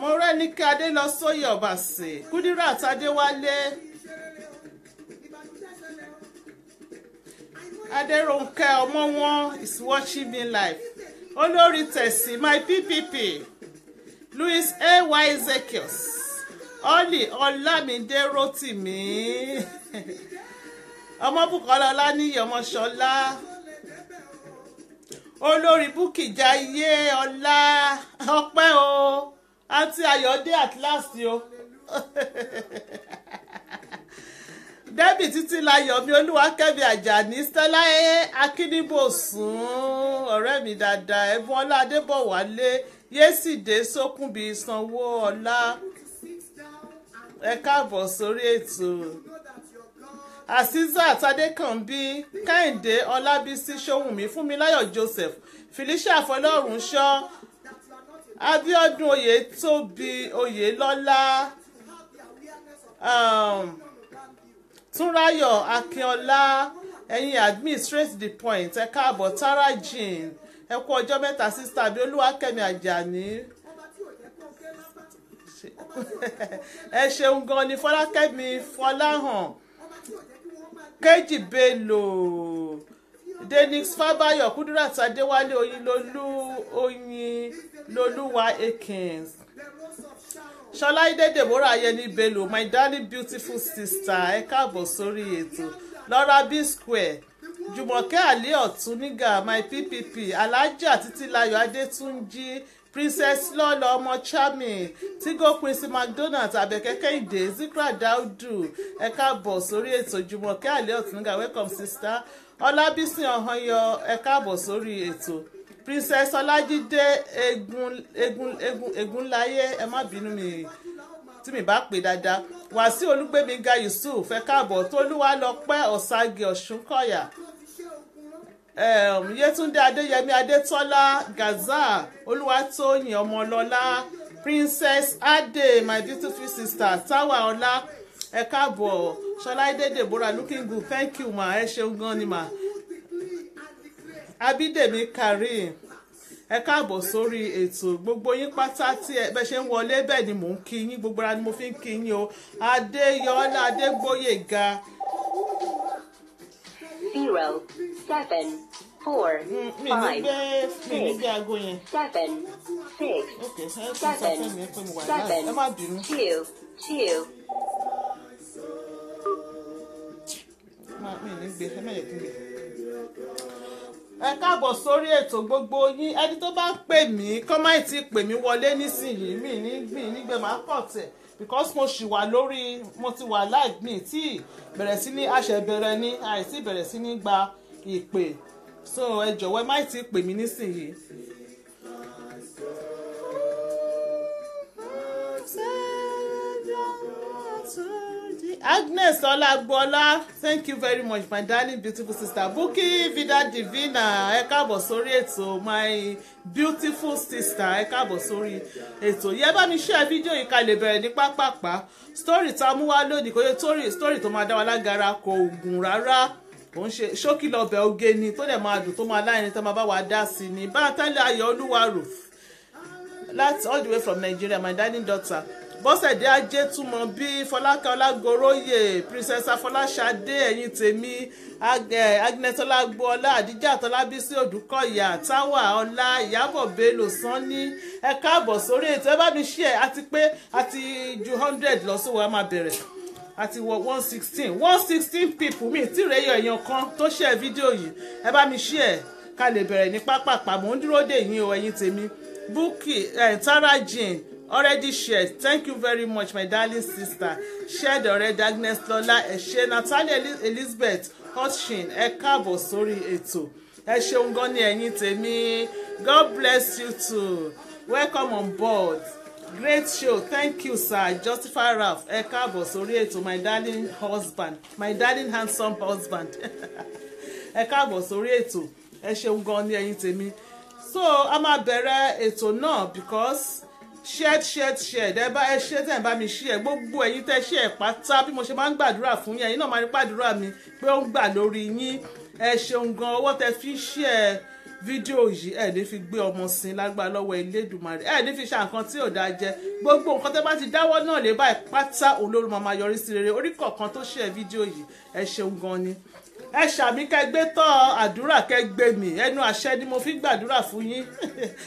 Morenike Adelosoye Obase, Kudirat Adewale, Aderonke Omonwon is watching me live. Olori Tesi, my PPP, Louis A.Y. Ezekiels, Oli Olamide Rotimi, Omobukola Olaniyi Omoshola, Olori Bukky Jaye Ọlá Ọpẹ́ o, Aunty Ayọ̀dé at last yo. Debbie Títílayọ̀ mi Olúwakẹ́mi Àjàní Stella Akíníbòsún ọ̀rẹ́ mi dáadáa Ẹ̀bùn Ọlá Adébọ̀wálé Yésìdé Sókúnbí Sanwó-Ọlá ẹ káàbọ̀ sórí ètò. Asisat Adékànbí Kẹ́hìndé Ọlábísí Ṣóhùnmí Fúnmiláyọ̀ Joseph Felicia Fọlọ́runṣọ́ Abíọ́dún Oyètóbi Oyèlọ́lá Túnráyọ̀ Akínọlá ẹ̀yin admin straight to the point ẹ káàbọ̀ Tara Jean ẹ kú ọjọ́ mẹ́ta sister bí Olúwakẹ́mi Àjàní ẹ ṣeun gan ni Fọlákẹ́mi Fọláhàn Kéjì Bello Denix Fábáyọ̀ Kudirat Adéwálé Oyinlolúwa Akins Ṣọláìdé Deborah Ayẹni Bello my darling beautiful sister ẹ káàbọ̀ sórí ètò Laura B Square Jùmọ̀kẹ́ Àlí Ọ̀túnnígà my PPP Alájà Títílayọ̀ Adétúnjí Princess Lọ́lọ́ ọmọ Chami Tigo Quincy McDonald Àbẹ̀kẹ́ Kẹ́hìndé Zikra Daudu ẹ káàbọ̀ sórí ètò Jùmọ̀kẹ́ Àlí Ọ̀túnnígà welcome sister Ọlábísí Ọ̀hányọ ẹ káàbọ̀ sórí ètò Princess Ọlájídé Egunláyé ẹ má bínú mi tí mi bá pè dáadáa Wàsíù Olúgbémiga Yusuf ẹ káàbọ̀ Tolúwalọpẹ́ Ọ̀sági Ọ̀ṣunkọ̀yà Yétúndé Adéyẹmí Adétọ́lá Gaza Olúwatóyìn Ọmọlọ́lá Princess Ade my beautiful sister Táwà Ọlá ẹ káàbọ̀ Ṣọláìdé Deborah looking good thank you ma ẹ ṣeun gan ni ma Abídèmí Karim ẹ káàbọ̀ sórí ètò gbogbo yín pátá tí ẹ bẹ ṣe ń wọlé bẹ́ẹ̀ ni mò ń kí yín gbogbo ara ni mo fi ń kí yín o Adéyọlá Adégbóyèga 0, 7, 4, 5, 6, 7, 6, 7, 2, 2. Ẹ káàbọ̀ sórí ètò gbogbo yín ẹni tó bá ń pè mí kọ́máìtì pè mí wọlé nísìnyìí mi nígbè máa pọ̀ tẹ̀ because mo ṣì wà lórí mo ti wà live mi tí bẹ̀rẹ̀ sí ní àṣẹbẹ̀rẹ̀ ní àìsí bẹ̀rẹ̀ sí ní gba ìpè so ẹ jọ̀wọ́ ẹ má ti pè mí nísìnyìí. Agnes Ọlágbọ́lá thank you very much my darling beautiful sister Bukky Vida Divina ẹ káàbọ̀ sórí ètò my beautiful sister ẹ káàbọ̀ sórí ètò yẹ bá mi share fídíò yìí ká lè bẹ̀rẹ̀ ní pápápá story tá a mú wá lónìí kò yẹ story tó máa dá wa lágara kò gùn rárá kò ń ṣe ṣókí lọ́bẹ̀ oge ni tó dẹ̀ máa dùn tó máa láyìn tó máa bá wa dá sí ni Báńtálẹ̀ Ayọ̀olúwa Ruth that's all the way from Nigeria my darling daughter Bọ́sẹ̀dé Ajétúmọ̀ bí Fọlákẹ́ Ọlágoróyè Princess Afọláṣadé ẹ̀yin tèmi Agnes Ọlágbọ́ọlá Àdíjà Tọ́lábísí Òdúkọ̀yà Táwà Ọlá Ìyábọ̀ Bello Sanni ẹ káàbọ̀ sórí ètò ẹ bá mi share àti pé àti ju 100 lọ sówó a máa bẹ̀rẹ̀ àti wọ 116 people mi tí rèéyọ èèyàn kan tó share fídíò yìí ẹ bá mi share ká lè bẹ̀rẹ̀ ní pápápá mò ń dúró dè yín o ẹ̀yin tèmi Bukky Tara Jean already shared thank you very much my darling sister shared already Agnes Lola ẹ ṣé Natalia Elizabeth Hutchin ẹ káàbọ̀ sórí ètò ẹ ṣeun gan ni ẹ̀yin tèmi God bless you too welcome on board great show thank you sir Justify Ralph ẹ káàbọ̀ sórí ètò my darling husband my darling handsome husband ẹ káàbọ̀ sórí ètò ẹ ṣeun gan ni ẹ̀yin tèmi so a máa bẹ̀rẹ̀ ètò náà because shared ẹ bá ẹ ṣe tẹ́ ẹ bá mi share gbogbo ẹ̀yin tẹ́ share pátá bí mo ṣe máa ń gbàdúrà fún yín ẹ̀yin náà máa rí pàdúrà mi pé ó ń gbà lórí yín ẹ ṣeun gan ọwọ́ tẹ́ fi share fídíò yìí ẹ ní fi gbé ọmọ sin lágbára lọ́wọ́ Elédùmarè, ẹ ní fi ṣe nǹkan tí ò dáa jẹ. Gbogbo nǹkan tẹ́ bá ti dáwọ́ náà lè báyìí pátá olóró máa yọrí sí rere. Orí kọ̀ọ̀kan tó ṣe fídíò yìí ẹ ṣeun gan ni. Ẹ ṣàmì kẹgbẹ́ tọ́ àdúrà kẹgbẹ́ mi, ẹnu àṣẹ ni mo fi gbàdúrà fún yín.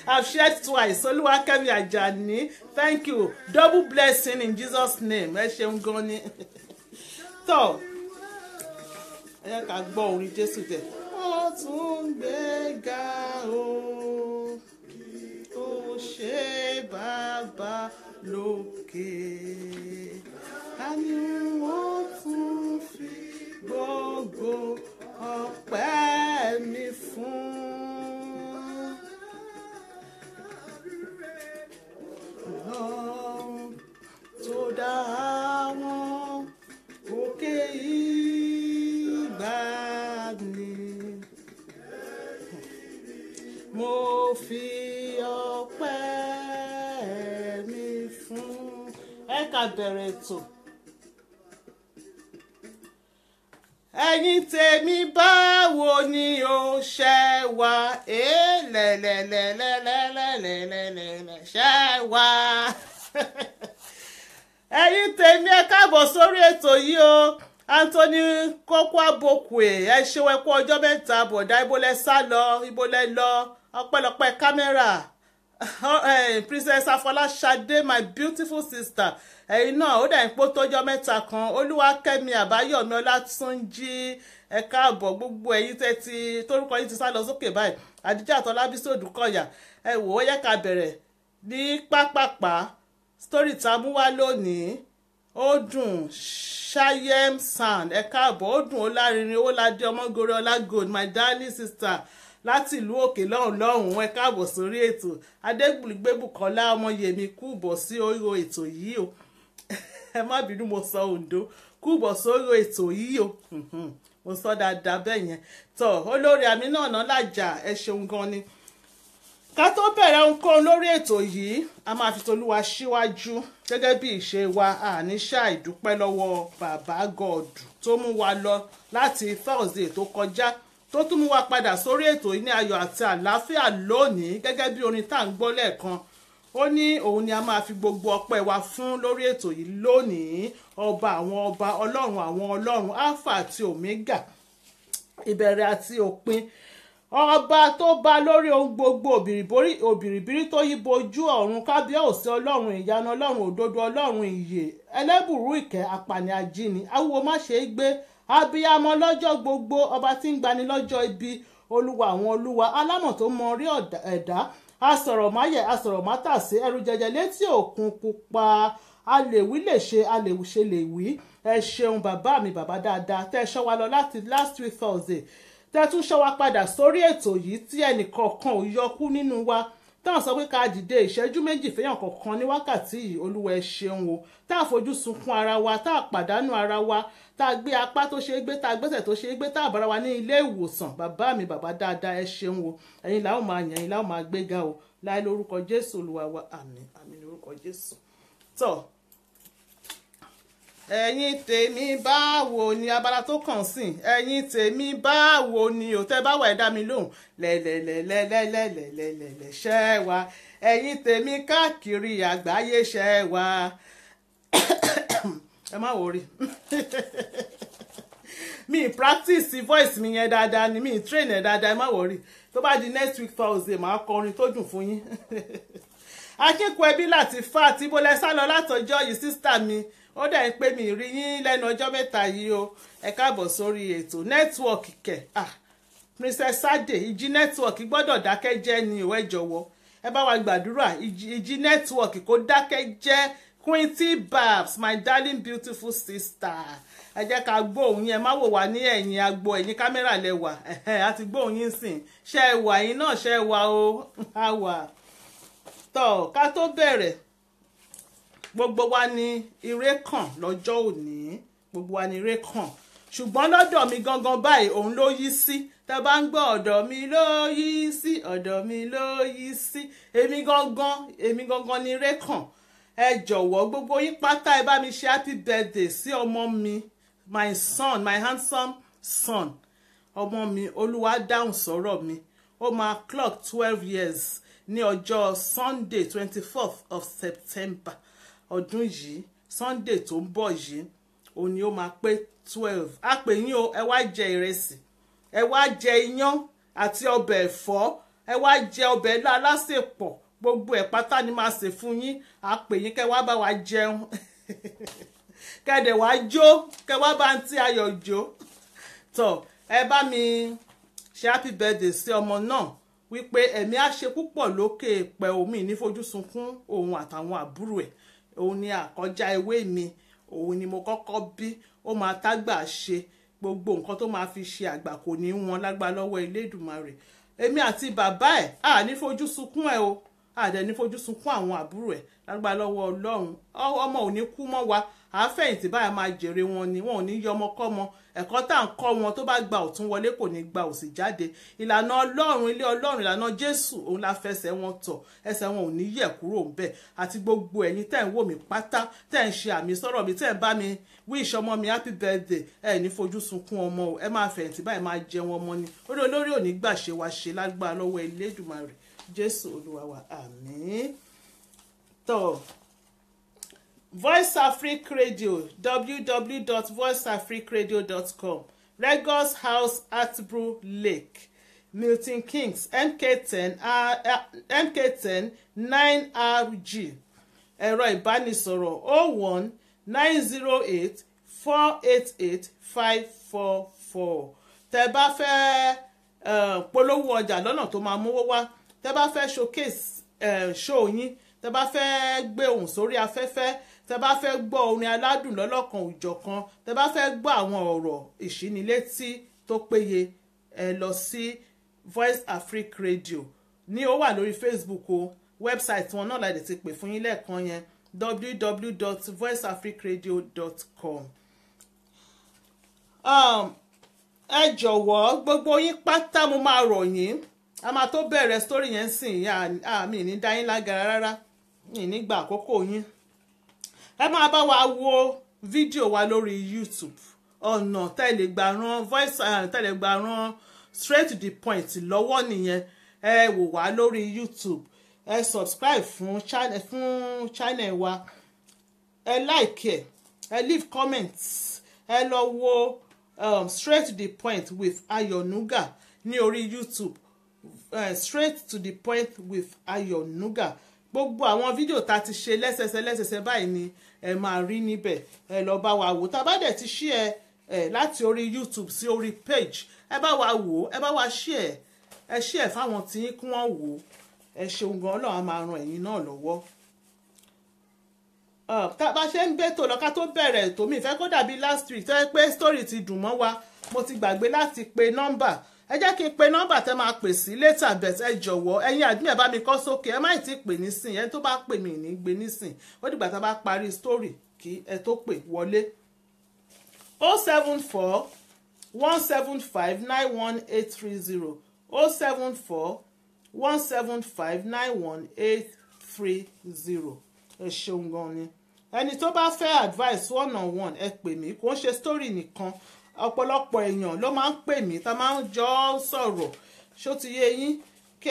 I've shared twice. Olúwakẹ́mi Àjàní, thank you, double blessing in Jesus name. Ẹ ṣeun gan ni. Tọ́ ẹ yẹ ká gbọ́ orin Jésù tẹ̀. Ó tún gbéga o, ó ṣe bàbá lókè, àní wọ́n tún fi gbogbo ọpẹ́ mi fún. Ọlọ́run tó dá àwọn òkè ìgbàanì, mo fi ọpẹ́ mi fún. Ẹ ká bẹ̀rẹ̀ ètò. Ẹ̀yin tèmi báwo ni o ṣe wà? Lẹ́lẹ́lẹ́lẹ́lẹ́lẹ́lẹ́lẹ́lẹ́ ṣe wà. Ẹ̀yin tèmi ẹ káàbọ̀ sórí ètò yìí o. Anthony Kókó Abokwe, ẹ ṣeun ẹ kú ọjọ́ mẹ́ta bọ̀dá, ibo lẹ sá lọ, ibo lẹ lọ, ọpẹ́lọpẹ́ kámẹ́rà. Princess Afọláṣadé, my beautiful sister, ẹ̀yin náà ó dà ń pọ́ tọ́jọ́ mẹ́ta kan. Olúwakẹ́mi Àbáyọ̀mí Ọlátúnjí, ẹ káàbọ̀. Gbogbo ẹ̀yin tẹ́ ti torúkọ yín ti sá lọ sókè báyìí. Àdìjà Àtọ́lábísí Òdùkọ̀yà, ẹ wò ó yẹ ká bẹ̀rẹ̀ ní pápápá. Story tá a mú wá lónìí ó dùn. Shayem Sand, ẹ káàbọ̀. Ó dùn, ó lárinrin, ó ládé Ọmọgore Ọlágold, my darling sister láti ìlú òkè lọ́hùn ẹ káàbọ̀ sórí ètò. Adégbùgbé Bùkọ́lá Ọmọyèmí kú bọ̀ sí orí ètò yìí o. Ẹ má bínú mo sọ Oǹdó, kú bọ̀ sórí ètò yìí o. Mo sọ dáadáa bẹ́ẹ̀ yẹn. Tọ́ olórí Àmínà Ọ̀nàlàjà, ẹ ṣeun gan ni. Ká tó bẹ̀rẹ̀ ohunkóhun lórí ètò yìí, a máa fi tolúwa síwájú gẹ́gẹ́ bí ìṣe wa. Àníṣà ìdúpẹ́ lọ́wọ́ bàbá God tó mú wa lọ láti Thursday tó kọjá, tó tún mú wa padà sórí ètò yìí ní ayọ̀ àti àlàáfíà lónìí. Gẹ́gẹ́ bí orin tá à ń gbọ́ lẹ́ẹ̀kan, ó ní òun ni a máa fi gbogbo ọpẹ́ wa fún lórí ètò yìí lónìí. Ọba àwọn ọba, ọlọ́run àwọn ọlọ́run, alpha àti omega, ìbẹ̀rẹ̀ àti òpin, ọba tó bá lórí ohun gbogbo, òbìrìbìrì tó yí bojú ọ̀run, kábíyèsí ọlọ́run ìyanu, ọlọ́run òdodo, ọlọ́run ìyè, ẹlẹ́bùrú ìkẹ́, apàní ajíni, awúwo má ṣe é gbé, abiyamọ lọ́jọ́ gbogbo, ọba tí ń gbani lọ́jọ́ ibi, olúwa àwọn olúwa, alámọ̀ tó mọ orí ẹ̀dá, asọ̀rọ̀máyẹ̀ asọ̀rọ̀mátàsé, ẹrù jẹjẹ létí òkun pupa, alèwí lè ṣe alèṣe lè wí. Ẹ ṣeun bàbá mi, bàbá dáadáa, tẹ́ ẹ ṣọ́ wa lọ láti last week Thursday, tẹ́ ẹ tún ṣọ́ wa padà sórí ètò yìí tí ẹnìkọ̀ọ̀kan ò yọkú nínú wa. Táwọn sọ pé ká dìde ìṣẹ́jú méjì fẹ́yàn kọ̀ọ̀kan ní wákàtí yìí. Olúwa ẹ ṣeun o. Tá a fojú sunkún ara wa, tá a pàdánù ara wa, tá a gbé apá tó ṣe é gbé, tá a gbẹ́sẹ̀ tó ṣe é gbé, tá a bára wa ní ilé ìwòsàn. Bàbá mi, bàbá dáadáa, ẹ ṣeun o. Ẹ̀yin la ó máa yàn, ẹ̀yin la ó máa gbéga o. Láì lórúkọ Jésù Olúwa wa, àmín àmín lórúkọ Jésù. Tọ́ ẹ̀yin tèmi báwo ni abala tó kàn sí. Ẹ̀yin tèmi báwo ni ò tẹ́ bá wà ẹ dá mi lóhùn. Lẹ́lẹ́lẹ́lẹ́lẹ́lẹ́lẹ́lẹ́ ṣẹ́ wa. Ẹ̀yin tèmi káàkiri àgbáyé ṣẹ́ wa. Ẹ má wọrí. Mi practice voice mi yẹn dáadáa ni, mi train ẹ̀ dáadáa, ẹ má wọrí. Tó bá di next week Thursday màá kọrin tó dùn fún yín. Akínkù ẹbí láti fà tí bó lẹ sá lọ látọjọ́ yìí sísítà mi. Ó dẹ̀ ń pè mí rí yín lẹ́nu ọjọ́ mẹ́ta yìí o. Ẹ káàbọ̀ sórí ètò nẹ́tíwọ̀kì kẹ̀. Princess Sade, ìjì nẹ́tíwọ̀kì gbọ́dọ̀ dákẹ́ jẹ́ ni ò, ẹ jọ̀wọ́. Ẹ bá wa gbàdúrà ìjì nẹ́tíwọ̀kì kó dákẹ́ jẹ́. Quinty Babs, my darling beautiful sister. Ẹ jẹ́ ká gbóhùn yín, ẹ má wò wá ní ẹ̀yìn agbo, ẹ̀yìn kámẹ́rà lẹ́wà. A ti gbóhùn yín sìn. Ṣé ẹ wà yín náà, ṣé ẹ wà o? A wà. Tọ́ ká tó bẹ̀rẹ̀, gbogbo wa ni ire kàn lọ́jọ́ òní, gbogbo wa ni ire kàn, ṣùgbọ́n lọ́dọ̀ mi gangan báyìí òun ló yí sí. Tẹ́ bá ń gbọ́ ọ̀dọ̀ mi ló yí sí, ọ̀dọ̀ mi ló yí sí, èmi gangan ni ire kàn. Ẹ jọ̀wọ́ gbogbo yín pátá ẹ bá mi ṣe happy birthday sí ọmọ mi, my son, my handsome son. Ọmọ mi, Olúwa dáhùn sọ̀rọ̀ mi, ó máa clock 12 years ní ọjọ́ Sunday 24th of September ọdún yìí. Sunday tó ń bọ̀ yìí òun ni ó máa pé 12. A pè yín o, ẹ wá jẹ ìrẹsì, ẹ wá jẹ iyán àti ọbẹ̀ ẹ̀fọ́, ẹ wá jẹ ọbẹ̀ ilá alásèpọ̀, gbogbo ẹ̀ pátá ni máa ṣe fún yín. A pè yín kẹ́ wá bá wa jẹun kẹ́dẹ̀ wá jó, kẹ́ wá bá ń tí ayọ̀ jó. Tọ́ ẹ bá mi ṣe happy birthday sí ọmọ náà wípé ẹ̀mí á ṣe púpọ̀ lókè pẹ̀ omi ní fojú sunkún òun àtàwọn àbúrò ẹ̀. Òun ni àkọjá ewé mi, òun ni mo kọ́kọ́ bí, ó máa tágbà ṣe gbogbo nǹkan tó máa fi ṣe àgbà kò ní wọn lágbára lọ́wọ́ Elédùmarè. Èmi àti bàbá ẹ̀ à ní fojú sunkún ẹ̀ o, àdẹ̀ ní fojú sunkún àwọn àbúrò ẹ̀ lágbára lọ́wọ́ Ọlọ́run. Ọmọ ò ní kú mọ́ wa, àáfẹ̀yìntì báyà máa jèrè wọn ni, wọn ò ní yọ ọmọkọ́mọ. Ẹ̀kọ́ tá à ń kọ́ wọn tó bá gba ọ̀tún wọlé kò ní gba òsì jáde. Ìlànà Ọlọ́run, ilé Ọlọ́run, ìlànà Jésù òun la fẹsẹ̀ wọn tọ̀, ẹsẹ̀ wọn ò ní yẹ̀ kúrò ńbẹ̀. Àti gbogbo ẹ̀yin tẹ́ ń wò mí pátá, tẹ́ ń ṣe àmì sọ̀rọ̀ mi, tẹ́ ń bá mi wish ọmọ mi happy birthday, ẹ ní fojú sunkún ọmọ o, ẹ máa fẹ̀yìntì báyìí máa jẹun ọmọ ni. Orí olórí ò ní gbà ṣe wa ṣe lágbára lọ́wọ́ Elédùmarè. Jésù Olúwa wa, àmín. Tọ́ Voice Africa Radio, www.voiceafricaradio.com, Lagos House Atbrew Lake, Milton Keynes, MK10 9RG. Ẹ̀rọ ìbánisọ̀rọ̀ 01-908-488-544. Tẹ́ bá fẹ́ polówó ọjà lọ́nà tó máa mówó wá, tẹ́ bá fẹ́ showcase show yín, tẹ́ bá fẹ́ gbé ohùn sórí afẹ́fẹ́, tẹ́ bá fẹ́ gbọ́ orin aládùn lọ́lọ́kan òjọ̀kan, tẹ́ bá fẹ́ gbọ́ àwọn ọ̀rọ̀ ìṣínilétí tó péye, ẹ lọ sí Voice Africa Radio ní ó wà lórí Facebook o. Website wọn náà láti ti pè fún yín lẹ́ẹ̀kan yẹn, www.voiceafricaradio.com. Ẹ jọ̀wọ́ gbogbo yín pátá mo máa rọ̀ yín, a máa tó bẹ̀rẹ̀ story yẹn sìn àmì ní dá yín lágara rárá, mi ní gba àkókò yín. Ẹ máa bá wa wo fídíò wa lórí YouTube, ọ̀nà tẹ́lẹ̀gbà rán voice tẹ́lẹ̀gbà rán straight to the point lọ́wọ́ nìyẹn. Ẹ wò wá lórí YouTube, ẹ subscribe fún channel wa, ẹ like ẹ leave comments, ẹ lọ wo straight to the point with Ayonuga ní orí YouTube. Straight to the point with Ayonuga. Gbogbo àwọn fídíò tá ti ṣe lẹ́sẹsẹ báyìí ni ẹ máa rí níbẹ̀. Ẹ lọ bá wa wò. Tá bá dẹ̀ ti share láti orí YouTube sí orí page, ẹ bá wa wò, ẹ bá wa share, ẹ share fáwọn tí yín kí wọ́n wò. Ẹ ṣeun gan, Ọlọ́run á máa ran ẹ̀yin náà lọ́wọ́. Tá bá ṣe ń bẹ́tò lọ ká tó bẹ̀rẹ̀ ètò mi ìfẹ́ kó dàbí last week tó yẹ pé story ti dùn mọ́ wa, mo ti gbàgbé láti pe nọ́mbà. Ẹ jẹ́ kí n pe nọ́mbà tẹ́ máa pè sí later, bet ẹ jọ̀wọ́ ẹ̀yin admin ẹ bá mi kọ sókè, ẹ má tí pè nísìn, ẹni tó bá pè mí ní gbé nísìn, ó dìgbà tá bá parí story kí ẹ tó pè wọlé. 074 175 91830 074 175 91830. Ẹ ṣeun gan ni. Ẹni tó bá fẹ́ advice one on one, ẹ pè mí, kò ń ṣe story nìkan. Ọ̀pọ̀lọpọ̀ èèyàn ló máa ń pè mí, tá máa ń jọ sọ̀rọ̀. Ṣó ti yé yín? Kí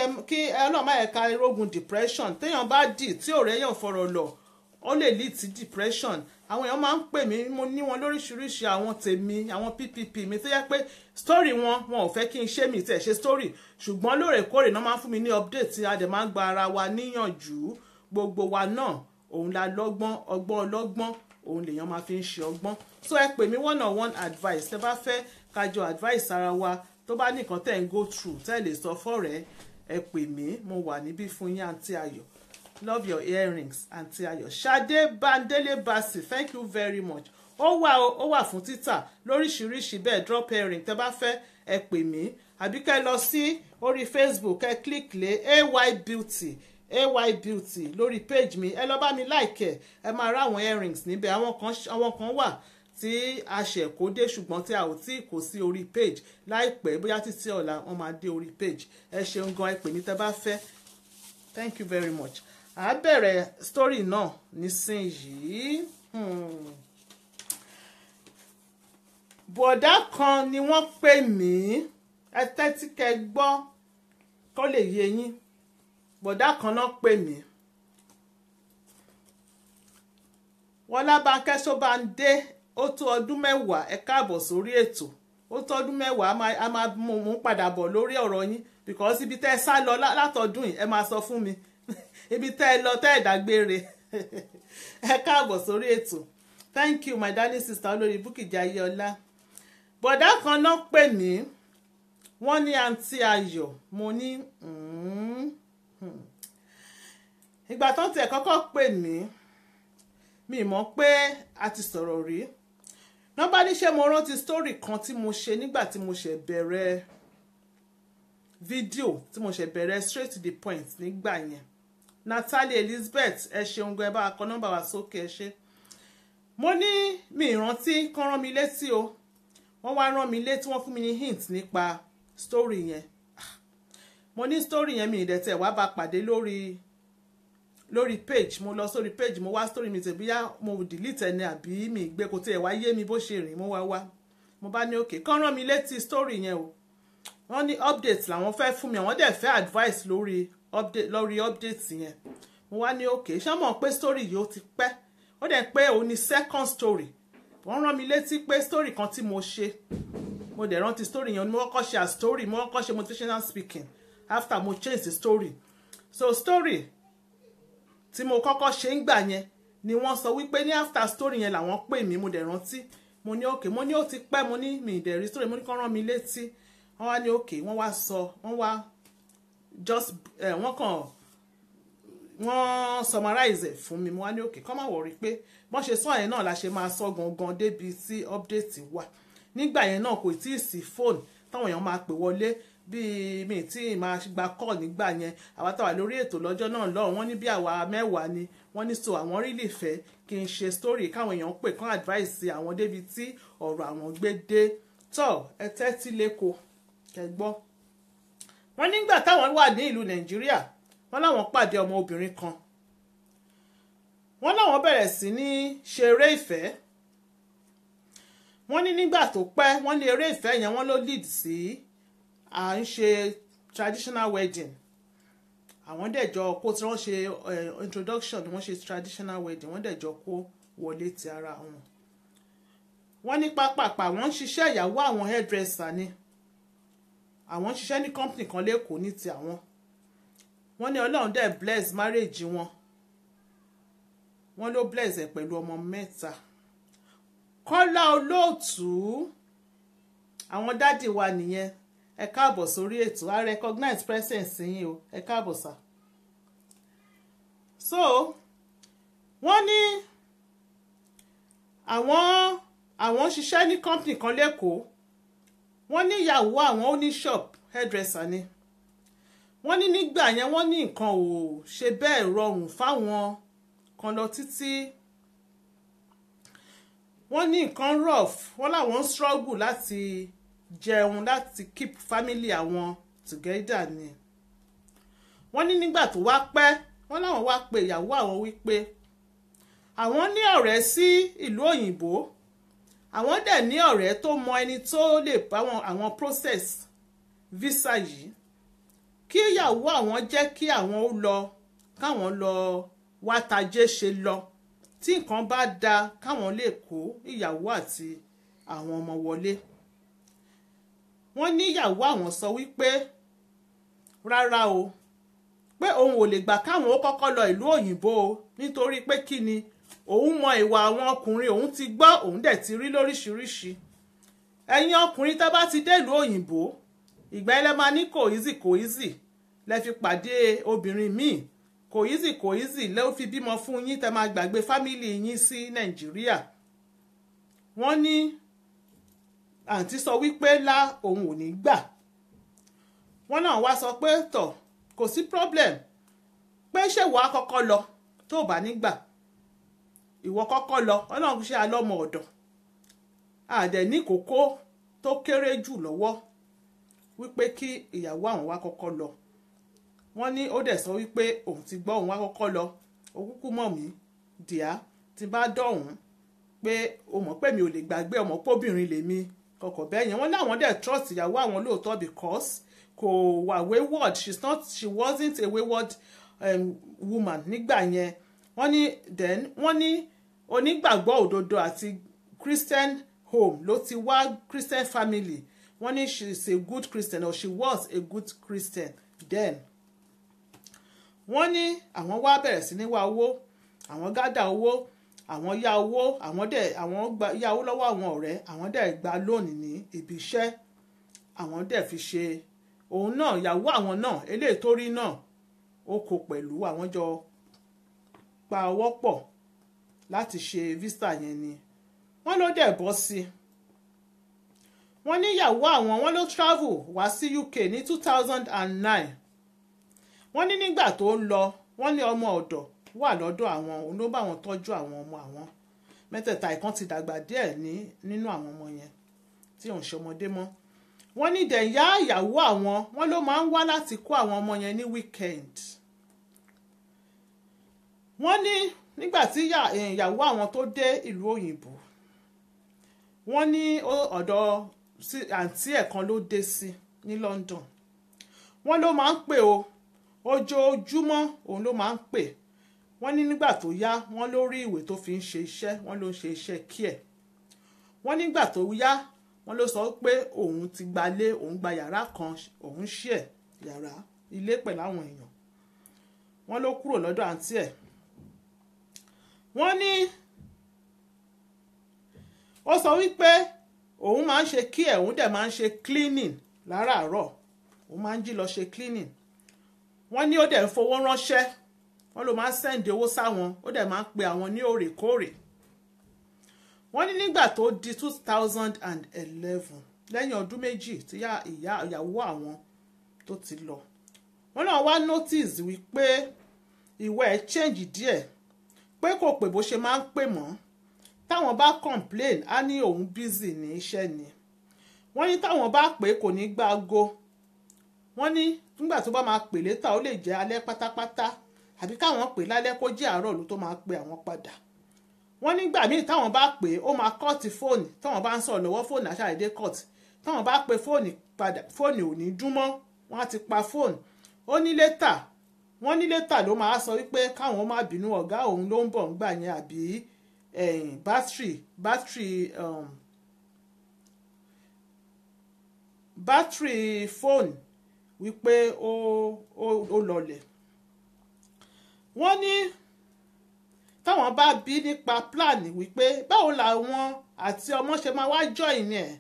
Ọlọ́run má yẹ ká rógun depression. Téèyàn bá dì tí ò rẹ́yàn fọ̀rọ̀ lọ, ó lè lead sí depression. Àwọn èèyàn máa ń pè mí, mo ní wọn lóríṣiríṣi, àwọn tèmi, àwọn PPP mi tó yẹ pé story wọn ò fẹ́ kí n ṣe mi tẹ̀ ṣe story, ṣùgbọ́n lóòrèkóòrè náà máa ń fún mi ní update tí a dẹ̀ máa ń gba ara wa níyànjú. Gbogbo wa náà òun la lọ́gbọ́n, ọgbọ́n ọlọ́gbọ́n òun lèèyàn máa fi ń ṣe ọgbọ́n. So ẹ pè mí one on one advice, tẹ́ bá fẹ́ kájọ advice ara wa, tó bá nìkan tẹ́ ń go through tẹ́ lè sọ fọ́rẹ̀ẹ́, ẹ pè mí, mo wà níbí fún yín. Aunty Ayọ̀, love your earrings. Aunty Ayọ̀, Ṣadé Bandele Basi, thank you very much. Ó wà fún títà lóríṣiríṣi bẹ́ẹ̀, drop earring tẹ́ bá fẹ́ ẹ pè mí, àbí kẹ́ lọ sí orí Facebook, ẹ click lé AY Beauty lórí page mi, ẹ lọ bá mi like ẹ máa rá àwọn earrings níbẹ̀. Àwọn kan wà tí a ṣẹ̀ kó dé ṣùgbọ́n tí a ò tí kò sí orí page, láìpẹ́ bóyá títí ọ̀la wọ́n máa dé orí page. Ẹ ṣeun gan, ẹ pè mí tẹ́ bá fẹ́. Thank you very much. À bẹ̀rẹ̀ story náà nísìnyìí. Bọ̀dá kan ni wọ́n pè mí, ẹ tẹ́tí kẹ́ gbọ́. kó lè yé yín bọ̀dá kan náà pè mí wọ́n Lábánkẹ́ Ṣóbándé ó tó ọdún mẹ́wàá ẹ káàbọ̀ sórí ètò ó tó ọdún mẹ́wàá a máa mú padà bọ̀ lórí ọ̀rọ̀ yín because ibi tẹ́ ẹ sá lọ látọdún yìí ẹ máa sọ fún mi ibi tẹ́ ẹ lọ tẹ́ ẹ dágbére ẹ káàbọ̀ sórí ètò thank you my darling sister olórí Bukky Jayéọlá bọ̀dá kan náà pè mí wọ́n ní àǹtí Ayọ̀ mo ní ìgbà tó tiẹ̀ kọ́kọ́ pè mí mi mọ̀ pé a ti sọ̀rọ̀ rí nọ́bá ní ṣé mo rántí story kan tí mo ṣe nígbà tí mo ṣe bẹ̀rẹ̀ fídíò tí mo ṣe bẹ̀rẹ̀ straight to the point nígbà yẹn Natalie Elizabeth ẹ ṣeun gan ẹ bá kọ nọ́mbà wa sókè ẹ ṣe mo ní mi ìrántí kán rán mi létí o wọ́n wá rán mi létí wọ́n fún mi ní hint nípa story yẹn mo ní story yẹn mi ìdẹ̀tẹ̀ wá bá pàdé lórí page mo lọ sórí page mo wá story mi tẹ̀bí yá mo delete ẹni àbí mi gbé kò tiẹ̀ wá yé mi bó ṣe rìn mo mo bá ní òkè kán rán mi létí story yẹn o wọ́n ní update làwọn fẹ́ fún mi àwọn dẹ̀ fẹ́ advice lórí update yẹn mo wá ní òkè ṣé mọ̀ pé story yìí ó ti pẹ́ ó dẹ̀ pé òun ni second story wọ́n rán mi létí pé story kan tí mo ṣe mo dẹ̀ rántí story yẹn mo kọ́kọ́ ṣe a story mo kọ́kọ́ ṣe motivational speaking after mo change the story so story tí mo kọ́kọ́ ṣe ń gbà yẹn ni wọ́n sọ wípé ní after story yẹn làwọn pè mí mo dẹ̀ rántí mo ní òkè mo ní ó ti pẹ́ mo ní mi ìdẹ̀rí story mo ní kán rán mi létí wọ́n wá ní òkè wọ́n wá sọ wọ́n wá just wọ́n summarize ẹ̀ fún mi mo wá ní òkè kán má wọ̀rí pé bọ́n ṣe sọ yẹn náà la ṣe máa sọ gangan débi tí update wà nígbà yẹn náà kò tí ì sí fóònù táwọn èèyàn máa pè wọlé bíi mi tí máa gba call nígbà yẹn àwa táwa lórí ètò lọ́jọ́ náà lọ́rùn wọ́n ní bí àwa 10 ni wọ́n ní so àwọn really fẹ́ kí n ṣe story káwọn èèyàn pè kán advice àwọn débi tí ọ̀rọ̀ àwọn gbé dé tọ́ ẹ tẹ́tí lẹ́kọ̀ọ́ kẹgbọ́ wọ́n nígbà táwọn wà ní ìlú Nàìjíríà wọ́n láwọn pàdé ọmọ obìnrin kan wọ́n láwọn bẹ̀rẹ̀ sí ní ṣeré ìfẹ́ wọ́n ní nígbà tó pẹ́ wọ́n ní eré ìfẹ́ yẹn wọ́n ló lead sí à ń ṣe traditional wedding àwọn dẹ̀jọ kó tí wọ́n ṣe introduction wọ́n ṣe traditional wedding wọ́n dẹ̀jọ kó wọlé ti ara wọn wọ́n ní pápápá wọ́n ń ṣiṣẹ́ ìyàwó àwọn hairdresser ni àwọn ń ṣiṣẹ́ ní company kan lẹ́kọ̀ọ́ ní ti àwọn wọ́n ní Ọlọ́run dẹ̀ bless marriage wọn wọ́n ló bless ẹ̀ pẹ̀lú ọmọ 3 Kọ́lá Olóòtú àwọn dádì wa nìyẹn ẹ káàbọ̀ sórí ètò I recognize presence yín o ẹ káàbọ̀ sà so wọ́n ní àwọn ṣiṣẹ́ ní company kan lẹ́kọ̀ọ́ wọ́n ní ìyàwó àwọn ó ní shop hairdresser ni wọ́n ní nígbà yẹn wọ́n ní nǹkan ò ṣe bẹ́ẹ̀ rọrùn fáwọn kan lọ títí wọ́n ní nǹkan rough wọ́n láwọn ń struggle láti jẹun láti keep family àwọn together ni wọ́n ní nígbà tó wá pẹ́ wọ́n láwọn wá pe ìyàwó àwọn wípé àwọn ní ọ̀rẹ́ sí ìlú òyìnbó àwọn dẹ̀ ní ọ̀rẹ́ tó mọ ẹni tó lè bá àwọn process visa yìí kí ìyàwó àwọn jẹ́ kí àwọn ó lọ káwọn lọ wá tajé ṣe lọ tí nǹkan bá da káwọn lè kó ìyàwó àti àwọn ọmọ wọlé wọ́n ní ìyàwó àwọn sọ wípé rárá o pé òun ò lè gbà káwọn ó kọ́kọ́ lọ ìlú òyìnbó o nítorí pé kí ni òun mọ ìwà àwọn ọkùnrin òun ti gbọ́ òun dẹ̀ ti rí lóríṣiríṣi ẹ̀yin ọkùnrin tá bá ti dé ìlú òyìnbó ìgbà ẹlẹ́ máa ní kò easy lẹ fi pàdé obìnrin míì kò easy lẹ ó fi bímọ fún yín tẹ máa gbàgbé fámìlì yín sí Nàìjíríà wọ́n ní àǹtí sọ wípé lá òun ò ní gbà wọ́n náà wá sọ pé tọ̀ kò sí problem pé ṣé wàá kọ́kọ́ lọ tó bá nígbà ìwọ kọ́kọ́ lọ Ọlọ́run ṣe alọ́mọ ọ̀dọ̀ àdẹ̀ ní kókó tó kéré jù lọ́wọ́ wípé kí ìyàwó àwọn wá kọ́kọ́ lọ wọ́n ní ó dẹ̀ sọ wípé òun ti gbọ́ òun wá kọ́kọ́ lọ òkúkú mọ̀ mí dìá ti bá dọ̀hún pé o mọ̀ pé mi ò lè gbàgbé ọmọ póbìnrin lèmi kọ̀kọ̀ bẹ́ẹ̀ yẹn wọ́n láwọn dẹ̀ trust ìyàwó àwọn lóòótọ́ because kò wà wayward, she wasn't a wayward woman nígbà yẹn. Wọ́n ní onígbàgbọ́ òdodo àti Christian home ló ti wá, Christian family. Wọ́n ní she is a good Christian, or she was a good Christian then. Wọ́n ní àwọn wá bẹ̀rẹ̀ sí ní wá owó, àwọn gádà owó, àwọn yá owó, àwọn yá owó lọ́wọ́ àwọn ọ̀rẹ́, àwọn dẹ̀ gba lóònì ní ibi iṣẹ́, àwọn dẹ̀ fi ṣe òun náà, ìyàwó àwọn náà, eléyìí tó rí náà, ó kó pẹ̀lú àwọn jọ pa ọwọ́ pọ̀ láti ṣe visa yẹn ni. Wọ́n ló dẹ̀ bọ́ sí. Wọ́n ní ìyàwó àwọn, wọ́n ló travel wá sí UK ní 2009. Wọ́n ní nígbà tó ń lọ, wọ́n ní ọmọ ọ̀dọ̀ wà lọ́dọ̀ àwọn, òun ló bá wọn tọ́jú àwọn ọmọ àwọn mẹ́tẹ̀ẹ̀ta. Ìkan ti dàgbà díẹ̀ nínú àwọn ọmọ yẹn tí òun ṣe ọmọdé mọ́. Wọ́n ní dẹ̀yà ìyàwó àwọn, wọ́n ló máa ń wá láti kó àwọn ọmọ yẹn ní weekend. Wọ́n ní nígbà tí ìyàwó àwọn tó dé ìlú òyìnbó, wọ́n ní ọ̀dọ̀ àǹtí ẹ̀ kan ló dé sí ní London. Wọ́n ló máa ń pè o, ojoojúmọ́ òun ló máa ń pè. Wọ́n ní nígbà tó yá, wọ́n ló rí ìwé tó fi ń ṣe iṣẹ́, wọ́n ló ń ṣe iṣẹ́ care. Wọ́n nígbà tó yá, wọ́n ló sọ pé òun ti gbalé, òun gba yàrá kan, òun share yàrá ilé pẹ̀lú àwọn èèyàn. Wọ́n ló kúrò lọ́dọ̀ àǹtí ẹ̀. Wọ́n ní ó sọ wípé òun máa ń ṣe care, òun dẹ̀ máa ń ṣe cleaning láràárọ̀, òun máa ń jí lọ ṣe cleaning. Wọ́n ní ó dẹ̀ ń fowó ránṣẹ́, wọ́n ló máa ń send owó sáwọn, ó dẹ̀ máa ń pe àwọn ní òrèkóòrè. Wọ́n ní nígbà tó di 2011, lẹ́yìn ọdún méjì tí ìyàwó àwọn tó ti lọ, wọ́n náà wá notice wípé ìwà ẹ̀ change díẹ̀, pé kò pè bó ṣe máa ń pè mọ́. Táwọn bá complain, á ní òun busy ní iṣẹ́ ni. Wọ́n ní táwọn bá pè kò ní gba ago. Wọ́n ní nígbà tó bá máa pè létà, ó lè jẹ́ alẹ́ pátápátá, àbí káwọn pè lálẹ́ kó jẹ́ àárọ̀ ló tó máa pe àwọn padà. Wọ́n nígbà míì táwọn bá pè ó máa kọ́ọ̀tì fóònù, táwọn bá ń sọ̀rọ̀ lọ́wọ́ fóònù àṣàdédé kọ́ọ̀tì. Táwọn bá pe fóònù padà, fóònù ò ní dún mọ́, wọ́n á ti pa fóònù. Ó ní létà, wọ́n ní létà ló máa sọ wípé káwọn má bínú, ọ̀gá òun ló ń bọ̀ ńgbà yẹn, àbí bátìrì fóònù wípé ó lọlẹ̀. Wọ́n ní táwọn bá bí nípa plan wípé báwo làwọn àti ọmọ ṣe máa wá join ẹ̀,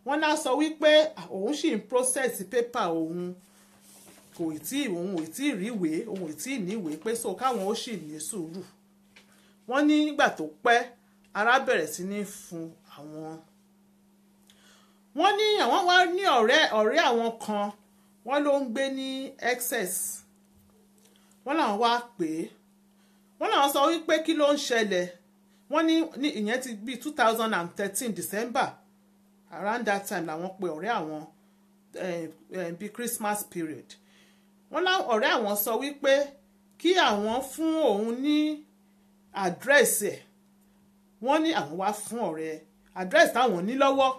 wọ́n náà sọ wípé òun sì ń process paper òun, òun ò tí ì ríwèé, òun ò tí ì níwèé, pé so káwọn ó sì ní sùúrù. Wọ́n ní nígbà tó pẹ́, ara bẹ̀rẹ̀ sí ní fún àwọn. Wọ́n ní àwọn wá ní ọ̀rẹ́ àwọn kan, wọ́n ló ń gbé ní Excess. Wọ́n làwọn wá pè é, wọ́n làwọn sọ wípé kí ló ń ṣẹlẹ̀. Wọ́n ní ìyẹn ti bí 2013 December, around that time làwọn pe ọ̀rẹ́ àwọn bí Christmas period. Wọ́n láwọn ọ̀rẹ́ àwọn sọ wípé kí àwọn fún òun ní àdírẹ́sì ẹ̀. Wọ́n ní àwọn wá fún ọ̀rẹ́ àdírẹ́sì táwọn ní lọ́wọ́,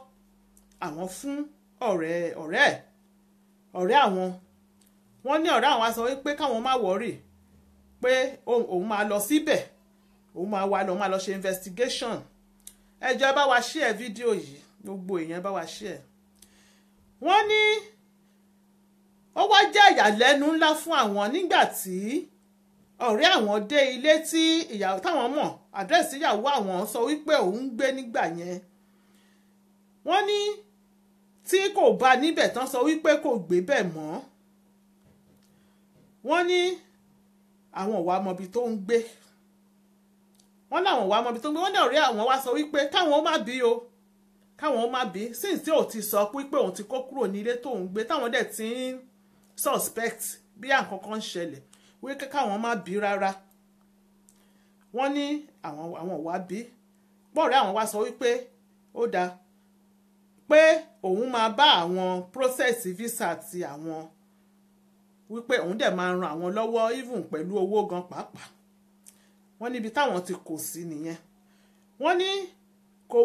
àwọn fún ọ̀rẹ́ àwọn. Wọ́n ní ọ̀rẹ́ àwọn wá sọ wípé káwọn má wọ́rì, pé òun máa lọ síbẹ̀, òun máa lọ ṣe investigation. Ẹ jọ̀ọ́ bá wa share fídíò yìí, gbogbo èèyàn bá wa share. Wọ́n ní ó wá jẹ́ ìyàlẹ́nu ńlá fún àwọn nígbà tí ọ̀rẹ́ àwọn dé ilé tí ìyàwó táwọn mọ̀, àdírẹ́sì ìyàwó àwọn sọ wípé òun gbé nígbà yẹn. Wọ́n ní tí kò bá níbẹ̀ tán sọ wípé kò gbé bẹ̀ mọ́. Wọ́n ní àwọn ò wá mọbi tó ń gbé. Wọ́n láwọn ò wá mọbi tó ń gbé. Wọ́n ní ọ̀rẹ́ àwọn wá sọ wípé káwọn ó má bí o, káwọn ó má bí, since tí ò ti sọ pé òun ti kó kúrò ní ilé tóun gbé, táwọn dẹ̀ ti ń suspect bí àkọ́kọ́ ń ṣẹlẹ̀, wípé káwọn má bí rárá. Wọ́n ní àwọn ò wá bí. Bọ́ọ̀rẹ́ àwọn wá sọ wípé ó dáa, pé òun máa bá àwọn process visa ti àwọn, wípé òun dẹ̀ máa ran àwọn lọ́wọ́ even pẹ̀lú owó gan pàápàá. Wọ́n níbi táwọn ti kò sí nìyẹn. Wọ́n ní kò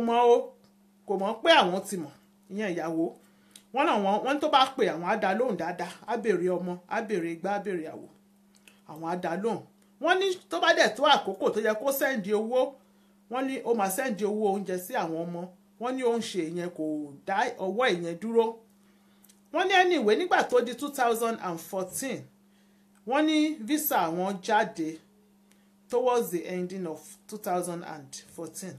mọ̀ pé àwọn ti mọ̀, ìyẹn ìyàwó. wọ́n tó bá pè àwọn á dá lóhùn dáadáa, á béèrè ọmọ, á béèrè igbá, á béèrè àwò, àwọn á dá lóhùn. Wọ́n ní tó bá dẹ̀ tó àkókò tó yẹ kó sẹ́ǹdì owó, wọ́n ní ó máa sẹ́ǹdì owó oúnjẹ sí àwọn ọmọ, wọ́n ní ó ń ṣe ìyẹn, kò dá ọwọ́ ìyẹn dúró. Wọ́n ní anyway nígbà tó di 2014 wọ́n ní visa àwọn jáde towards the ending of 2014.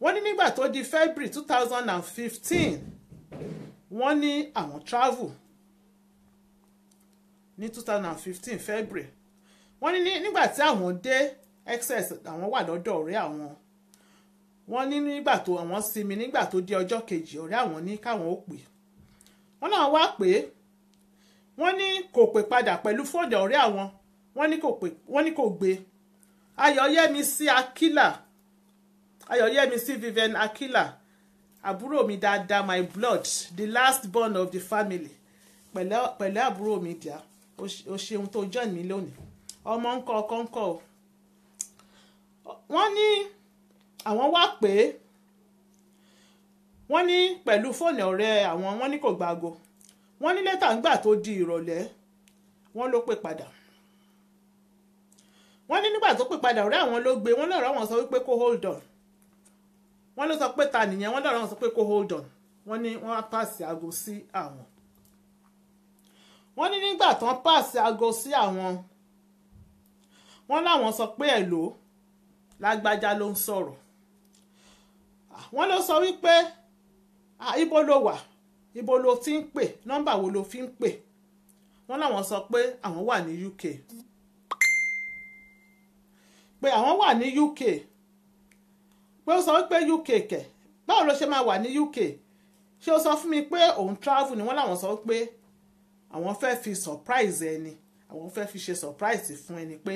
Wọ́n ní nígbà tó di February 2015 wọ́n ní àwọn travel ní 2015 February. Wọ́n ní nígbà tí àwọn dé excess àwọn wà lọ́dọ̀ ọ̀rẹ́ àwọn. Wọ́n ní nígbà tó àwọn sinmi nígbà tó di ọjọ́ kejì ọ̀rẹ́ àwọn ní káwọn ó pè. Wọ́n náà wá pé wọ́n ní kò pè padà pẹ̀lú fóònù ọ̀rẹ́ àwọn. Wọ́n ní kò gbé. Ayọ̀yẹ́misí Akila, Ayọ̀yẹ́misí Vivian Akila, àbúrò mi dáadáa, my blood, the last born of the family. Pẹ̀lẹ́ àbúrò mi díà, ó ṣeun tó join mi lónìí. Ọmọ ńkọ́ ọkọ ńkọ́ o. Wọ́n ní àwọn wá pé wọ́n ní pẹ̀lú fóònù ọ̀rẹ́ àwọn, wọ́n ní kò gbàgò. Wọ́n ní lẹ́tà ńgbà tó di ìrọ̀lẹ́ wọ́n ló pè padà. Wọ́n ní nígbà tó pè padà ọ̀rẹ́ àwọn ló gbé, wọ́n lọ́rọ̀ wọn sọ wípé kó hold on. Wọ́n ló sọ pé ta nìyẹn, wọ́n lọ́rọ̀ wọn sọ pé kó hold on. Wọ́n ní wọ́n á pàṣẹ aago sí àwọn. Wọ́n ní nígbà tán pàṣẹ aago sí àwọn, wọ́n láwọn sọ pé hello, lágbájá ló ń sọ̀rọ̀. Wọ́n ló sọ wípé ibo ló wà, ibo ló ti ń pè, nọ́mbà wo ló fi ń pè. Wọ́n láwọn sọ pé àwọn wà ní UK, pé àwọn wà ní UK, pé ó sọ wípé UK kẹ̀, báwo ló ṣe máa wà ní UK, ṣé ó sọ fún mi pé òun travel ni. Wọ́n láwọn sọ pé àwọn fẹ́ fi surprise ẹni, àwọn fẹ́ fi ṣe surprise fún ẹni pé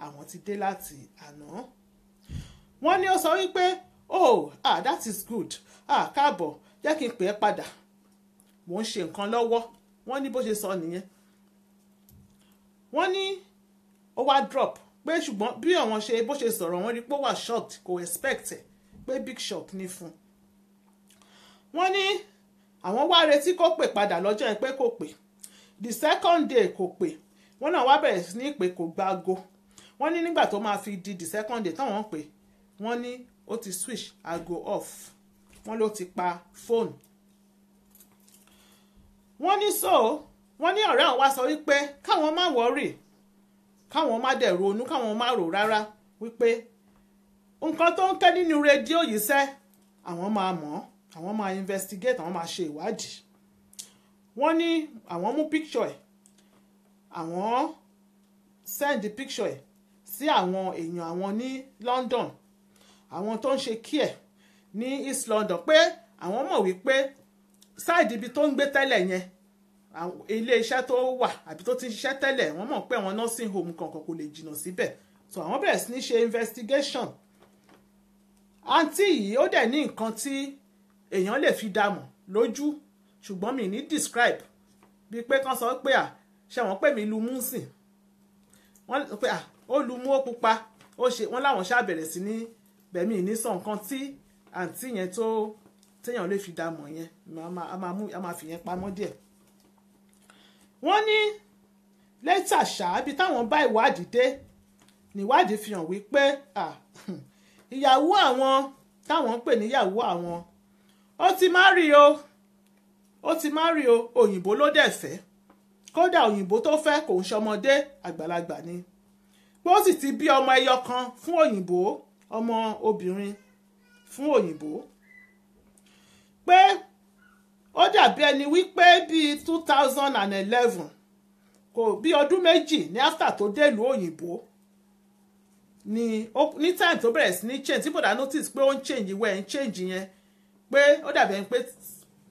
àwọn ti dé láti àná. Wọ́n ní ó sọ wípé that is good, káàbọ̀, jẹ́ kí n pè é padà, mò ń ṣe nǹkan lọ́wọ́. Wọ́n ní bó ṣe sọ nìyẹn. Wọ́n ní ó wá drop pé ṣùgbọ́n bí àwọn ṣe bó ṣe sọ̀rọ̀ wọ́n rí pé ó wà shocked, kò expect ẹ̀, pé big shock ní fún. Wọ́n ní àwọn wá retí kó pè padà lọ́jọ́ yẹn pé kò pè. The second day kò pè. Wọ́n náà wá bẹ̀rẹ̀ sí ní pé kò gba aago. Wọ́n ní nígbà tó máa fi di the second day táwọn pè, wọ́n ní ó ti switch aago off, wọ́n ló ti pa fóònù. Wọ́n ní wọ́n ní ọ̀rẹ́ àwọn wá sọ wípé káwọn má worry, káwọn má dẹ̀ ronú, káwọn má rò rárá, wípé nǹkan tó ń kẹ́ nínú rédíò yìí sẹ́ àwọn máa mọ̀, àwọn máa investigate, àwọn máa ṣe ìwádìí. Wọ́n ní àwọn mú picture ẹ̀, àwọn send the picture ẹ̀ sí àwọn èèyàn àwọn ní London, àwọn tó ń ṣe care ní East London, pé àwọn mọ̀ wípé side ibi tó ń gbé tẹ́lẹ̀ yẹn, ilé iṣẹ́ tó wà àbí tó ti ń ṣiṣẹ́ tẹ́lẹ̀, wọ́n mọ̀ pé àwọn nursing home kankan kò lè jìnnà síbẹ̀. So àwọn bẹ̀rẹ̀ sí ní ṣe investigation. Àǹtí yìí ó dẹ̀ ní nǹkan tí èèyàn lè fi dàmọ̀ lójú, ṣùgbọ́n mi ní describe, bíi pé kán sọ pé ṣé wọ́n pè mí lu mú sìn, wọ́n sọ pé ó lu mú ó pupa, ó ṣe, wọ́n láwọn ṣàbẹ̀rẹ̀ sí ní bẹ̀mí ní sọ nǹkan tí àǹtí yẹn tó téèyàn lè fi dàmọ̀ yẹn, a máa fi yẹn pamọ́ díẹ̀. Wọ́n ní lẹ́tà ṣáábí táwọn bá ìwádìí dé, níwádìí fi hàn wípé ìyàwó àwọn táwọn ń pè níyàwó àwọn ó ti marry o, òyìnbó ló dẹ̀ fẹ́, kódà òyìnbó tó fẹ́ kò ń ṣọmọdé, àgbàlagbà ni, pé ó sì ti bí ọmọ ẹyọ kan fún òyìnbó, ọmọ obìnrin fún òyìnbó, pé ó dàbí ẹni wípé bíi 2011 kò bí ọdún méjì ní after tó délùú òyìnbó ní time tó bẹ̀rẹ̀ sí ní change, tí bòdà notice pé ó ń change ìwé ẹ̀ ń change yẹn, pé ó dàbí ẹni pé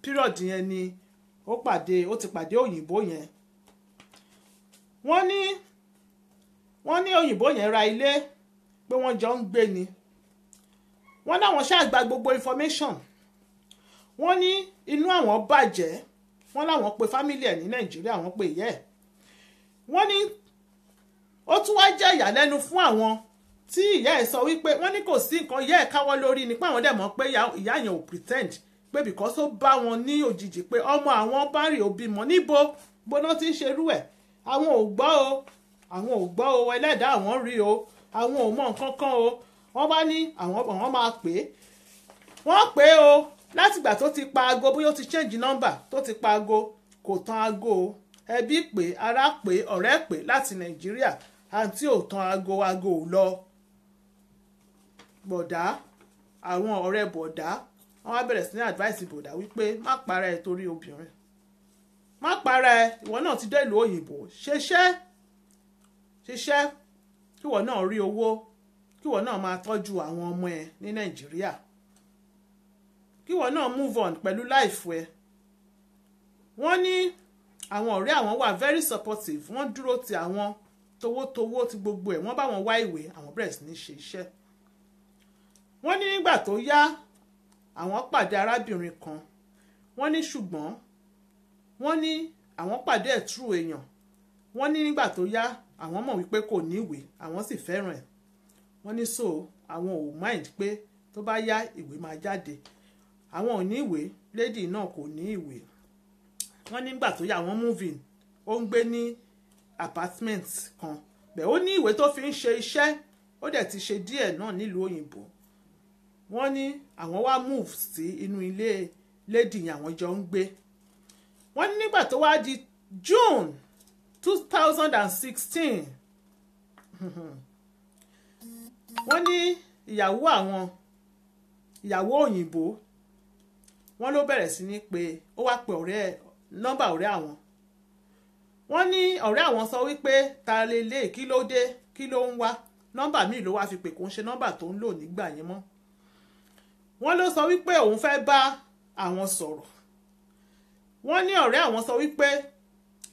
period yẹn ni ó ti pàdé òyìnbó yẹn. Wọ́n ní òyìnbó yẹn ra ilé, pé wọ́n jọ ń gbé ni. Wọ́n láwọn ṣáà gba gbogbo information. Wọ́n ní inú àwọn bàjẹ́, wọ́n láwọn pe family ẹ̀ ní Nàìjíríà, wọ́n pe ìyá ẹ̀. Wọ́n ní ó tún wá jẹ́ ìyàlẹ́nu fún àwọn tí ìyá ẹ̀ sọ wípé wọ́n ní kò sí nǹkan, ìyá ẹ̀ káwọ́ lórí ni, pé àwọn dẹ̀ mọ̀ pé ìyá yẹn ò pretend pé because ó bá wọn ní òjijì pé ọmọ àwọn bá rí òbímọ níbo gbóná tí ń ṣerú ẹ̀ àwọn ò gbọ́ o àwọn ò gbọ́ o ẹlẹ́dàá àwọn rí o àwọn ò mọ nǹkan kan o wọ́n bá ní àwọn máa pè é wọ́n pè é o látìgbà tó ti pa aago bóyá ó ti change number tó ti pa aago kò tan aago o ẹbí pè ará pè ọ̀rẹ́ pè láti Nàìjíríà àǹtí ò tan aago ò lọ bọ̀dá àwọn ọ̀rẹ́ bọ̀dá wọ́n wá bẹ̀rẹ̀ sí ní advice bọ̀dá wípé má para ẹ̀ torí obìnrin má para ẹ̀ ìwọ náà ti dé ìlú òyìnbó ṣiṣẹ́ kíwọ náà rí owó kíwọ náà máa tọ́jú àwọn ọmọ ẹ̀ ní Nàìjíríà kíwọ náà move on pẹ̀lú life ẹ̀ wọ́n ní àwọn ọ̀rẹ́ àwọn wà very supportive wọ́n dúró ti àwọn towótowó ti gbogbo ẹ̀ wọ́n bá wọn wá ìwé àwọn bẹ̀rẹ̀ sí ní ṣe iṣẹ́ wọ́n ní nígbà tó yá àwọn pàdé arábìnrin kan wọ́n ní ṣùgbọ́n wọ́n ní àwọn pàdé ẹ̀ true èèyàn wọ́n ní nígbà tó yá àwọn mọ̀ wípé kò ní ìwé àwọn sì fẹ́ràn ẹ̀ wọ́n ní so àwọn ò mind pé tó bá yá ìwé máa jáde àwọn ò ní ìwé lady náà kò ní ìwé wọ́n nígbà tó yá àwọn move in ó ń gbé ní apartment kan bẹ́ẹ̀ ó ní ìwé tó fi ń ṣe iṣẹ́ ó dẹ̀ ti ṣe díẹ̀ náà nílùú òyìnbó wọ́n ní àwọn wá move sí inú ilé lady yẹn àwọn jọ ń gbé wọ́n ní nígbà tó wá di June 2016 wọ́n ní ìyàwó òyìnbó wọ́n ló bẹ̀rẹ̀ sí ní pé ó wá pe nọ́mbà ọ̀rẹ́ àwọn wọ́n ní ọ̀rẹ́ àwọn sọ wípé ta lélẹ̀ kí ló dé kí ló ń wá nọ́mbà míì ló wá fi pè kó ń ṣe nọ́mbà tó ń lò nígbà yẹn mọ́ wọ́n ló sọ wípé òun fẹ́ bá àwọn sọ̀rọ̀ wọ́n ní ọ̀rẹ́ àwọn sọ wípé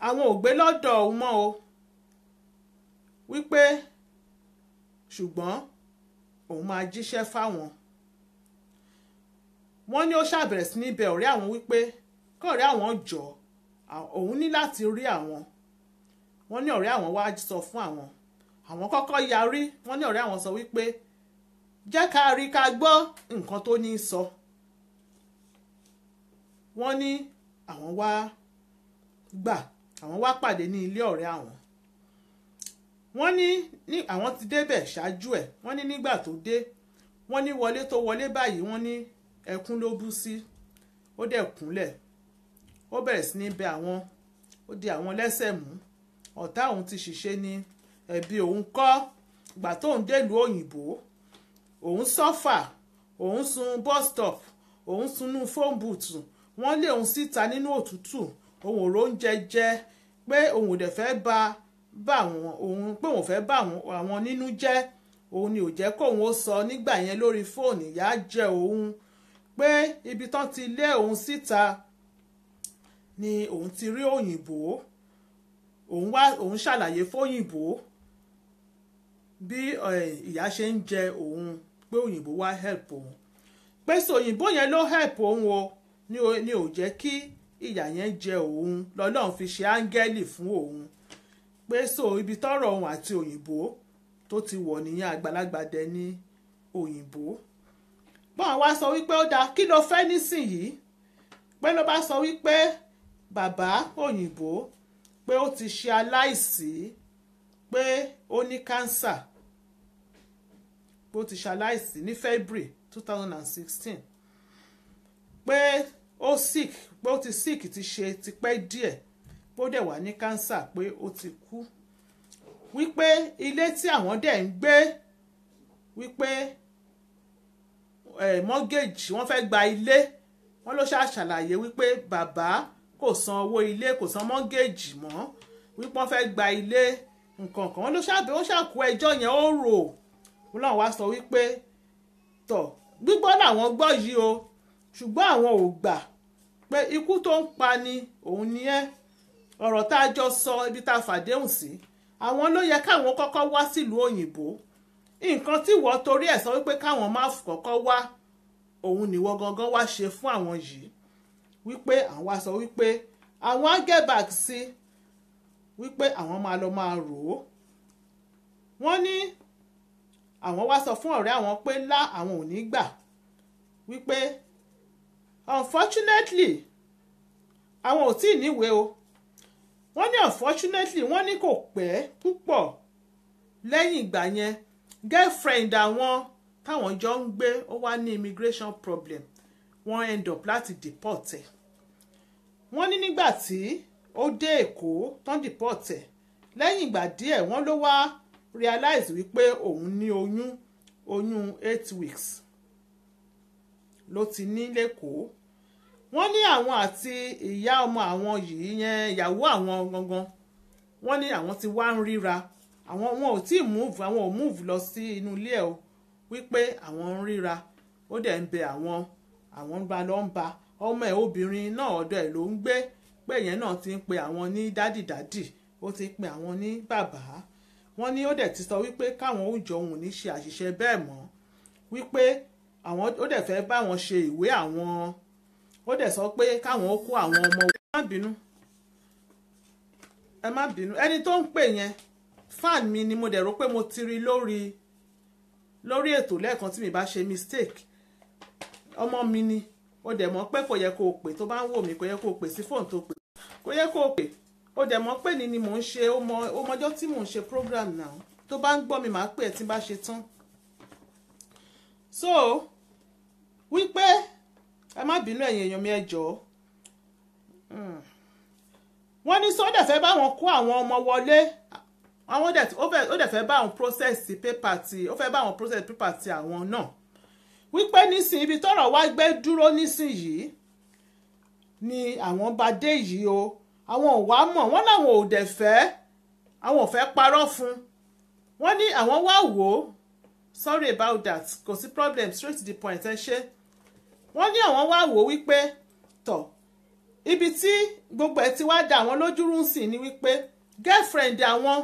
àwọn ò gbé lọ́dọ̀ òun mọ́ o wípé ṣùgbọ́n òun máa jíṣẹ́ fáwọn wọ́n ní ó ṣàbẹ̀rẹ̀ sí ní bẹ̀ ọ̀rẹ́ àwọn wípé kọ́ọ̀rẹ́ àwọn jọ òun ní láti rí àwọn wọ́n ní ọ̀rẹ́ àwọn wá sọ fún àwọn kọ́kọ́ yarí wọ́n ní ọ̀rẹ́ àwọn sọ wípé jẹ́ ká rí ká gbọ́ nǹkan tó ní sọ wọ́n ní àwọn wá pàdé ní ilé ọ̀rẹ́ àwọn wọ́n ní àwọn ti débẹ̀ ṣáájú ẹ̀ wọ́n ní nígbà tó dé wọ́n ní wọlé tó wọlé báyìí wọ́n ní ẹkún ló bú sí ó dẹ̀ kúnlẹ̀ ó bẹ̀rẹ̀ sí ní bẹ̀ àwọn ó di àwọn lẹ́sẹ̀ mú ọ̀tá òun ti ṣiṣẹ́ ní ẹ̀bi òun kọ́ ìgbà tóun délùú òyìnbó òun sọ́fà òun sun bus stop òun sunú phone booth wọ́n lé òun síta nínú òtútù òun ò róúnjẹ jẹ pé òun ò dẹ̀ fẹ́ bá òun pé òun fẹ́ bá àwọn nínú jẹ́ òun ni ò jẹ́ kóun ó sọ nígbà yẹn lórí fóònù ìyà jẹ òun pé ibi tán ti lé òun síta ni òun ti rí òyìnbó òun ṣàlàyé fóyìnbó bí ìyà ṣe ń jẹ òun pé òyìnbó wá help òun pé so òyìnbó yẹn ló help òun o ni ò jẹ́ kí ìyà yẹn jẹ òun lọ́lọ́run fi ṣe áńgẹ́lì fún òun pé so ibi tọ́rọ̀ òun àti òyìnbó tó ti wọ̀ nìyẹn àgbàlagbà dẹ ní òyìnbó bọ́n wá sọ wípé ó dáa kí ló fẹ́ nísìnyìí pé ló bá sọ wípé bàbá òyìnbó pé ó ti ṣe aláìsí pé ó ní kánsà pé ó ti ṣe aláìsí ní February 2016 pé ó sick pé ó ti sick ti ṣe tipẹ́ díẹ̀ pé ó dẹ̀ wà ní kánsà pé ó ti kú wípé ilé tí àwọn dẹ̀ ń gbé wípé mortgage wọ́n fẹ́ gba ilé wọ́n ló ṣàlàyé wípé bàbá kò san owó ilé kò san mortgage mọ́ wípé wọ́n fẹ́ gba ilé nǹkan kan wọ́n ló ṣàkó ẹjọ́ yẹn ó rò wọ́n náà wá sọ wípé tọ̀ gbígbọ́ làwọn gbọ́ yìí o ṣùgbọ́n àwọn ò gbà pé ikú tó ń pa ni òun ni ẹ́ ọ̀rọ̀ tá a jọ sọ ibi tá a fàdéhùn sí àwọn ló yẹ káwọn kọ́kọ́ wá sílùú òyìnbó nǹkan tí wọ́n torí ẹ̀ sọ wípé káwọn má kọ́kọ́ wá òun nìwọ gangan wá ṣe fún àwọn yìí wípé àwọn wá sọ wípé àwọn á get back sí wípé àwọn máa lọ máa rò ó wọ́n ní àwọn wá sọ fún ọ̀rẹ́ àwọn pé lá àwọn ò ní gbà wípé unfortunately àwọn ò tí ì níwèé o wọ́n ní unfortunately wọ́n ní kò pẹ́ púpọ̀ lẹ́yìn ìgbà yẹn girlfriend àwọn táwọn jọ ń gbé ó wá ní immigration problem wọ́n end up láti deport ẹ̀ wọ́n ní nígbà tí ó dé Èkó tán deport ẹ̀ lẹ́yìn ìgbà díẹ̀ wọ́n ló wá realize wípé òun ní oyún 8 weeks ló ti ní lẹ́kọ̀ọ́ wọ́n ní àwọn àti ìyá ọmọ àwọn yìí yẹn ìyàwó àwọn gangan wọ́n ní àwọn ti wá ń ríra àwọn wọn ò tí ì move àwọn ò move lọ sí inú ilé ẹ̀ o wípé àwọn ń ríra ó dẹ̀ ń bẹ àwọn ń bá lọ ń ba ọmọ ẹ̀ obìnrin náà ọ̀dọ̀ ẹ̀ ló ń gbé pé yẹn náà ti ń pe àwọn ní dádì ó ti pe àwọn ní bàbá wọ́n ní ó dẹ̀ ti sọ wípé káwọn ó jọ òun ní ṣe àṣìṣe bẹ́ẹ̀ mọ́ wípé àwọn ó dẹ̀ fẹ́ bá wọn ṣe ìwé àwọn ó dẹ̀ sọ pé káwọn ó kó àwọn ọmọ ẹ má bínú ẹni tó ń pè yẹn fan mi ni mo dẹ̀ rò pé mo ti rí lórí ètò lẹ́ẹ̀kan tí mi bá ṣe mistake ọmọ mi ni ó dẹ̀ mọ̀ pé kò yẹ kó o pè tó bá ń wò mí kò yẹ kó o pè sí fóònù tó pè kò yẹ kó o pè ó dẹ̀ mọ̀ pé ni mò ń ṣe ó mọjọ́ tí mò ń ṣe program náà tó bá ń gbọ́ mi màá pè ẹ́ tí bá ṣe tán so wípé ẹ má bínú ẹ̀yin èèyàn mi ẹ jọ̀ọ́ wọ́n ní sọ dẹ̀ fẹ́ bá wọn kó àwọn ọmọ wọlé àwọn ó dẹ̀ fẹ́ bá wọn process paper tí ó fẹ́ bá wọn process paper tí àwọn náà wípé nísìnyí ibi tọ́rọ̀ wá gbé dúró nísìnyí ni àwọn bá dé yìí o àwọn ò wá mọ̀ wọ́n láwọn ò dẹ̀ fẹ́ àwọn ò fẹ́ parọ́ fún wọ́n ní àwọn wá wò ó sorry about that kò sí problem straight to the point ẹ ṣe wọ́n ní àwọn wá wò ó wípé tọ̀ ibi tí gbogbo ẹ̀ ti wá dá àwọn lójúrú ń sìn ni wípé girlfriend àwọn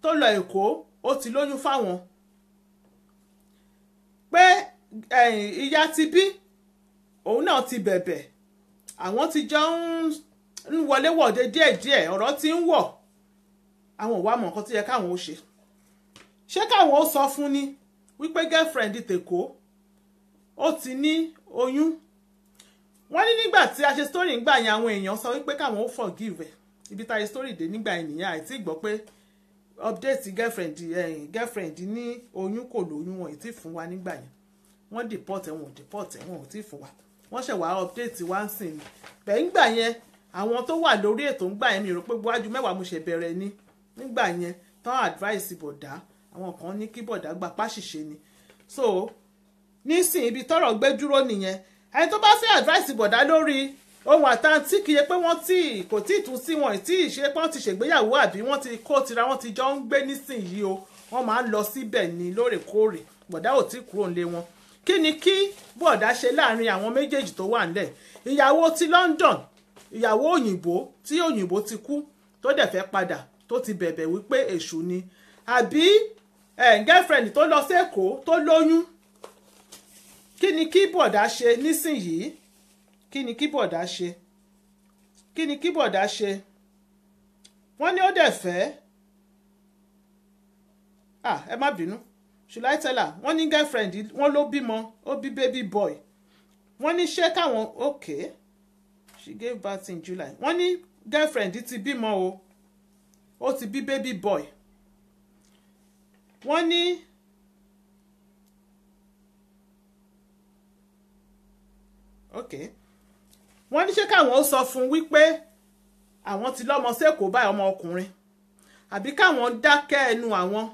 tó lọ Èkó ó ti lóyún fáwọn pé ìyá ti bí òun náà ti bẹ̀bẹ̀ àwọn ti jọ ń wọléwọ̀de díẹ̀díẹ̀ ọ̀rọ̀ ti ń wọ̀ àwọn ò wá mọ̀ nǹkan tó yẹ káwọn ó ṣe káwọn ó sọ fún ni wípé girlfriend tèkó ó ti ní oyún wọ́n ní nígbà tí a ṣe story ńgbà yẹn àwọn èèyàn sọ wípé káwọn ó forgive ẹ̀ ibi tá a ṣe story dé nígbà yẹn nìyẹn àìtí gbọ́ pé update girlfriend ní oyún kò lóyún wọn ìtì fún wa nígbà yẹn wọ́n deport ẹ̀ wọn ò tí fún wa wọ́n ṣẹ̀ wá update wá ń sìn ní bẹ́ẹ̀ ńgbà yẹn àwọn tó wà lórí ètò ńgbà yẹn mi rò pé buwájú mẹ́wàá mo ṣe bẹ̀rẹ̀ ní nígbà yẹn tán advice bọ̀dá àwọn kan ní kí bọ̀dá gbà páṣìṣe ni so nísìn ibi tọ́rọ̀ gbé dúró nìyẹn ẹni tó bá fẹ́ advice bọ̀dá lórí ohun àtàntí kì í ṣe pé wọ́n kò tí ì tún sí wọn tí ì ṣe pé wọ́n ti ṣègbéyàwó àbí wọ́n ti kó tira wọ́n ti jọ ń gbé nísìnyí o wọ́n máa ń lọ síbẹ̀ ní lóòrèkóòrè bọ̀dá ò tí kúrò nílé wọn kí ni kí bọ̀dá ṣe láàrin àwọn méjèèjì tó wà nílẹ̀ ìyàwó ti London ìyàwó òyìnbó tí òyìnbó ti kú tó dẹ̀ fẹ́ padà tó ti bẹ̀bẹ̀ wípé èṣù ni àbí girlfriend tó lọ sẹ́kọ̀ọ́ tó lóyún kí ni kí bọ̀dá ṣe nísìnyìí kí ni kí bọ̀dá ṣe wọ́n ní ó dẹ̀ fẹ́ ẹ má bínú should I tell her wọ́n ní girlfriend wọ́n ló bímọ ó bí baby boy wọ́n ní ṣé káwọn okay she gave birth in July wọ́n ní girlfriend ti bímọ o ó ti bí baby boy wọ́n ní okay wọ́n ní ṣé káwọn ó sọ fún wípé àwọn ti lọ́mọ sẹ́kọ̀ọ́ báyìí ọmọ ọkùnrin àbí káwọn dákẹ́ ẹnu àwọn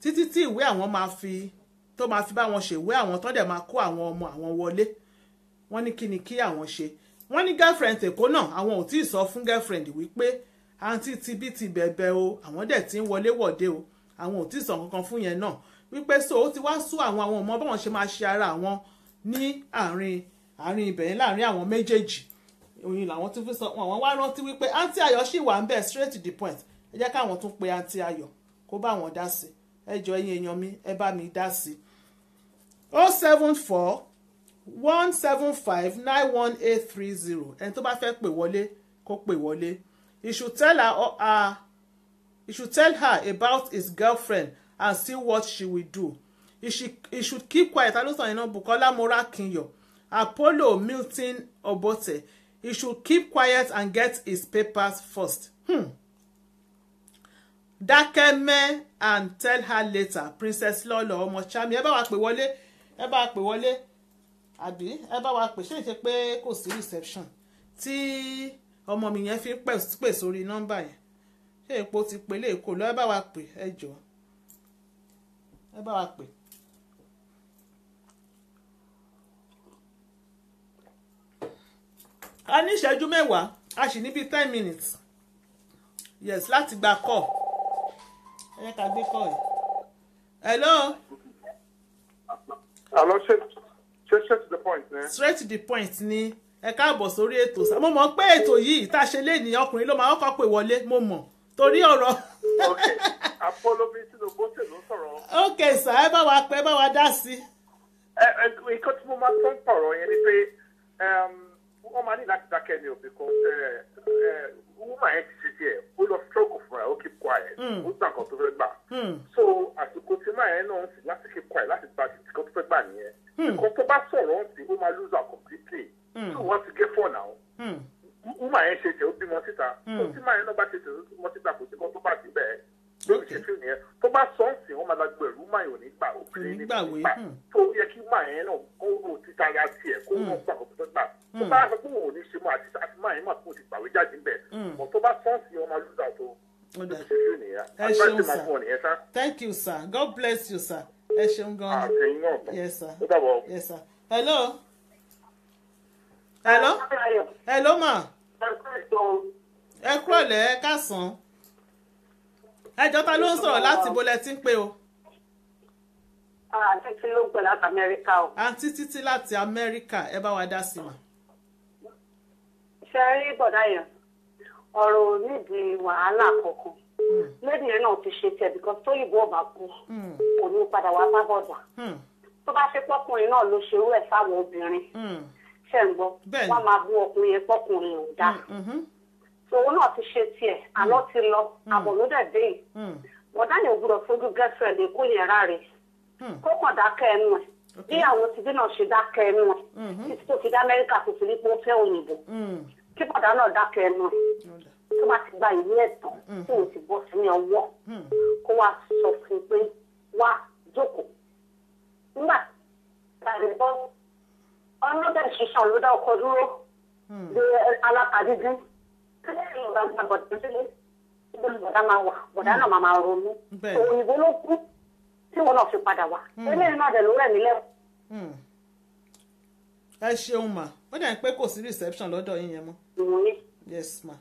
títí tí ìwé àwọn máa fi bá wọn ṣèwé àwọn tó dẹ̀ máa kó àwọn ọmọ àwọn wọlé wọ́n ní kí ni kí àwọn ṣe wọ́n ní girlfriend èkó náà àwọn ò tí ì sọ fún girlfriend wípé àǹtí tibí ti bẹ̀bẹ̀ o àwọn dẹ̀ ti ń wọlé wọ̀de o àwọn ò tí ì sọ kankan fún yẹn náà wípé so ó ti wá sú àwọn ọmọ báwọn ṣe máa ṣe ara àwọn ní àárín ibẹ̀ yẹn láàrin àwọn méjèèjì òyìn làwọn tún fi sọ àwọn wá rántí wípé àǹtí ayọ̀ ṣì wà ń bẹ̀ straight to the point ẹ jẹ́ káwọn tún pe àǹtí ayọ̀ kó bá wọn dá sí ẹ jọ ẹ̀yin èèyàn mi ẹ bá mi dá sí 074-175-91830 ẹni tó bá fẹ́ pè wọlé kó pè wọlé. He should tell her about his girlfriend and see what she will do. He should keep quiet. Alósàn iná Bukola Morakinyo Apollo Milton Obote, he should keep quiet and get his papers first. Dákẹ́mẹ́ and tell her later. Princess Lolo ọmọ Chami, ẹ bá wa pè wọlé, ẹ bá wa pè wọlé, àbí ẹ bá wa pè, ṣé ìṣe pé kò sí reception tí ọmọ mi yẹn fi ń pè sórí nọ́mbà yẹn, ṣé epo ti pè lè kó lọ, ẹ bá wa pè, ẹ jọ̀ọ́ ẹ bá wa pè. A ní ìṣẹ́jú mẹ́wàá, a sì ní bíi 10 minutes, yes, láti gba call. Ẹ ká gbé call ẹ̀. Hello. Hello, straight to the point. Straight to the point ni ẹ káàbọ̀ sórí ètò sá. Mo mọ̀ pé ètò yìí tá a ṣe lé ní ọkùnrin ló máa kọ́kọ́ pè wọlé, mo mọ̀ torí ọ̀rọ̀. Okay, Apollo Milton Obote ló sọ̀rọ̀. Okay sir, ẹ bá wa pẹ́, ẹ bá wa dá sí. Nǹkan tí mo máa tán pọ̀rọ̀ yẹn ni pé wọ́n máa ní láti dákẹ́ ni o, because woman yẹn ti ṣe díẹ̀, ó lọ struggle fún ẹ, ó keep quiet, ó gbà nǹkan tó fẹ́ gbà. So àsìkò tí máa yẹn náà ń sìn láti keep quiet láti gba nǹkan tó fẹ́ gbà nìyẹn. Nǹkan tó bá sọ̀rọ̀ ń sìn, ó máa lose out completely. So wọ́n ti gé fọ́ náà. Woman yẹn ṣe tẹ̀ ó bímọ síta. So tí máa yẹn náà bá ṣe tẹ̀ ó bímọ síta, kò sí kan tó bá ti bẹ̀ẹ́. Lórí ṣe fíìmù yẹn, tó bá sọ ń sìn, wọ́n máa lágbó ẹ̀rú máa yàn nígbà òkèèrè nígbà. Tó yẹ kí máa yẹn náà kó rò títa ya tiẹ̀, kó wọ́n gbà kó tó gbà. Tó bá sọ pé òun ò ní ṣe mọ́ àti máa yẹn máa kó ti gbàwé jáde ńbẹ̀. Mọ̀ tó bá sọ ń sìn, wọ́n máa lùdà tó. Ẹ ṣeun sir. Thank you sir. God bless you sir. Ẹ ṣeun gan. Yes sir. Yes sir. Hello. Hello. Hello ma. Ẹ kúrọ̀lẹ́, ẹ káàsán. Ẹjọ́ ta ló ń sọ̀rọ̀ láti ibo lẹ ti ń pè o? Àǹtí Títí ló ń pè láti Amẹ́ríkà o. Àǹtí Títí láti Amẹ́ríkà, ẹ bá wa dá sí ma. Ṣé rí bọ̀dá yẹn? Ọ̀rọ̀ nídìí wàhálà kankan. Lẹ́dí yẹn náà ti ṣe tẹ̀ because tóyìnbó ọba kú. Kò ní padà wá bá bọ̀dà. Tó bá ṣe pọ́kùnrin náà ló ṣerú ẹ̀ sáwọn obìnrin. Ṣé ń gbọ́? Wọ́n máa bú ọkùnrin yẹn pọ́kùnrin ò dá. Òun náà ti ṣe tiẹ̀, àlọ́ ti lọ, àbọ̀ ló dẹ̀ dé yìí. Bọ̀dá yẹn ò gbúdọ̀ fojú girlfriend kó yẹn ráre. Kó kàn dákẹ́ ẹnu ẹ̀. Bí àwọn tìbí náà ṣe dákẹ́ ẹnu ẹ̀. Títí tó fi dá Amẹ́ríkà tó fi ní pé ó fẹ́ òyìnbó. Kí bọ̀dá náà dákẹ́ ẹnu ẹ̀. Tó bá ti gba ìwé ẹ̀tàn, tí òun ti bọ́ sí ní ọwọ́. Kó wá sọ fún un pé wá jókòó. Nígbà tí a lè bọ́ ọlọ́dẹ ṣiṣan ló dá ọkọ̀ dúró. Bí alákàdídín. Bọ̀dá máa wà, bọ̀dá náà máa ronú. Òyìnbó ló kú tí wọn náà fi padà wá. Eléyìí náà dẹ̀ ló rẹ̀ nílẹ̀. Ẹ ṣeun mà, ó dẹ̀ ń pé kò sí reception lọ́dọ̀ yín yẹn mọ́. Yes ma.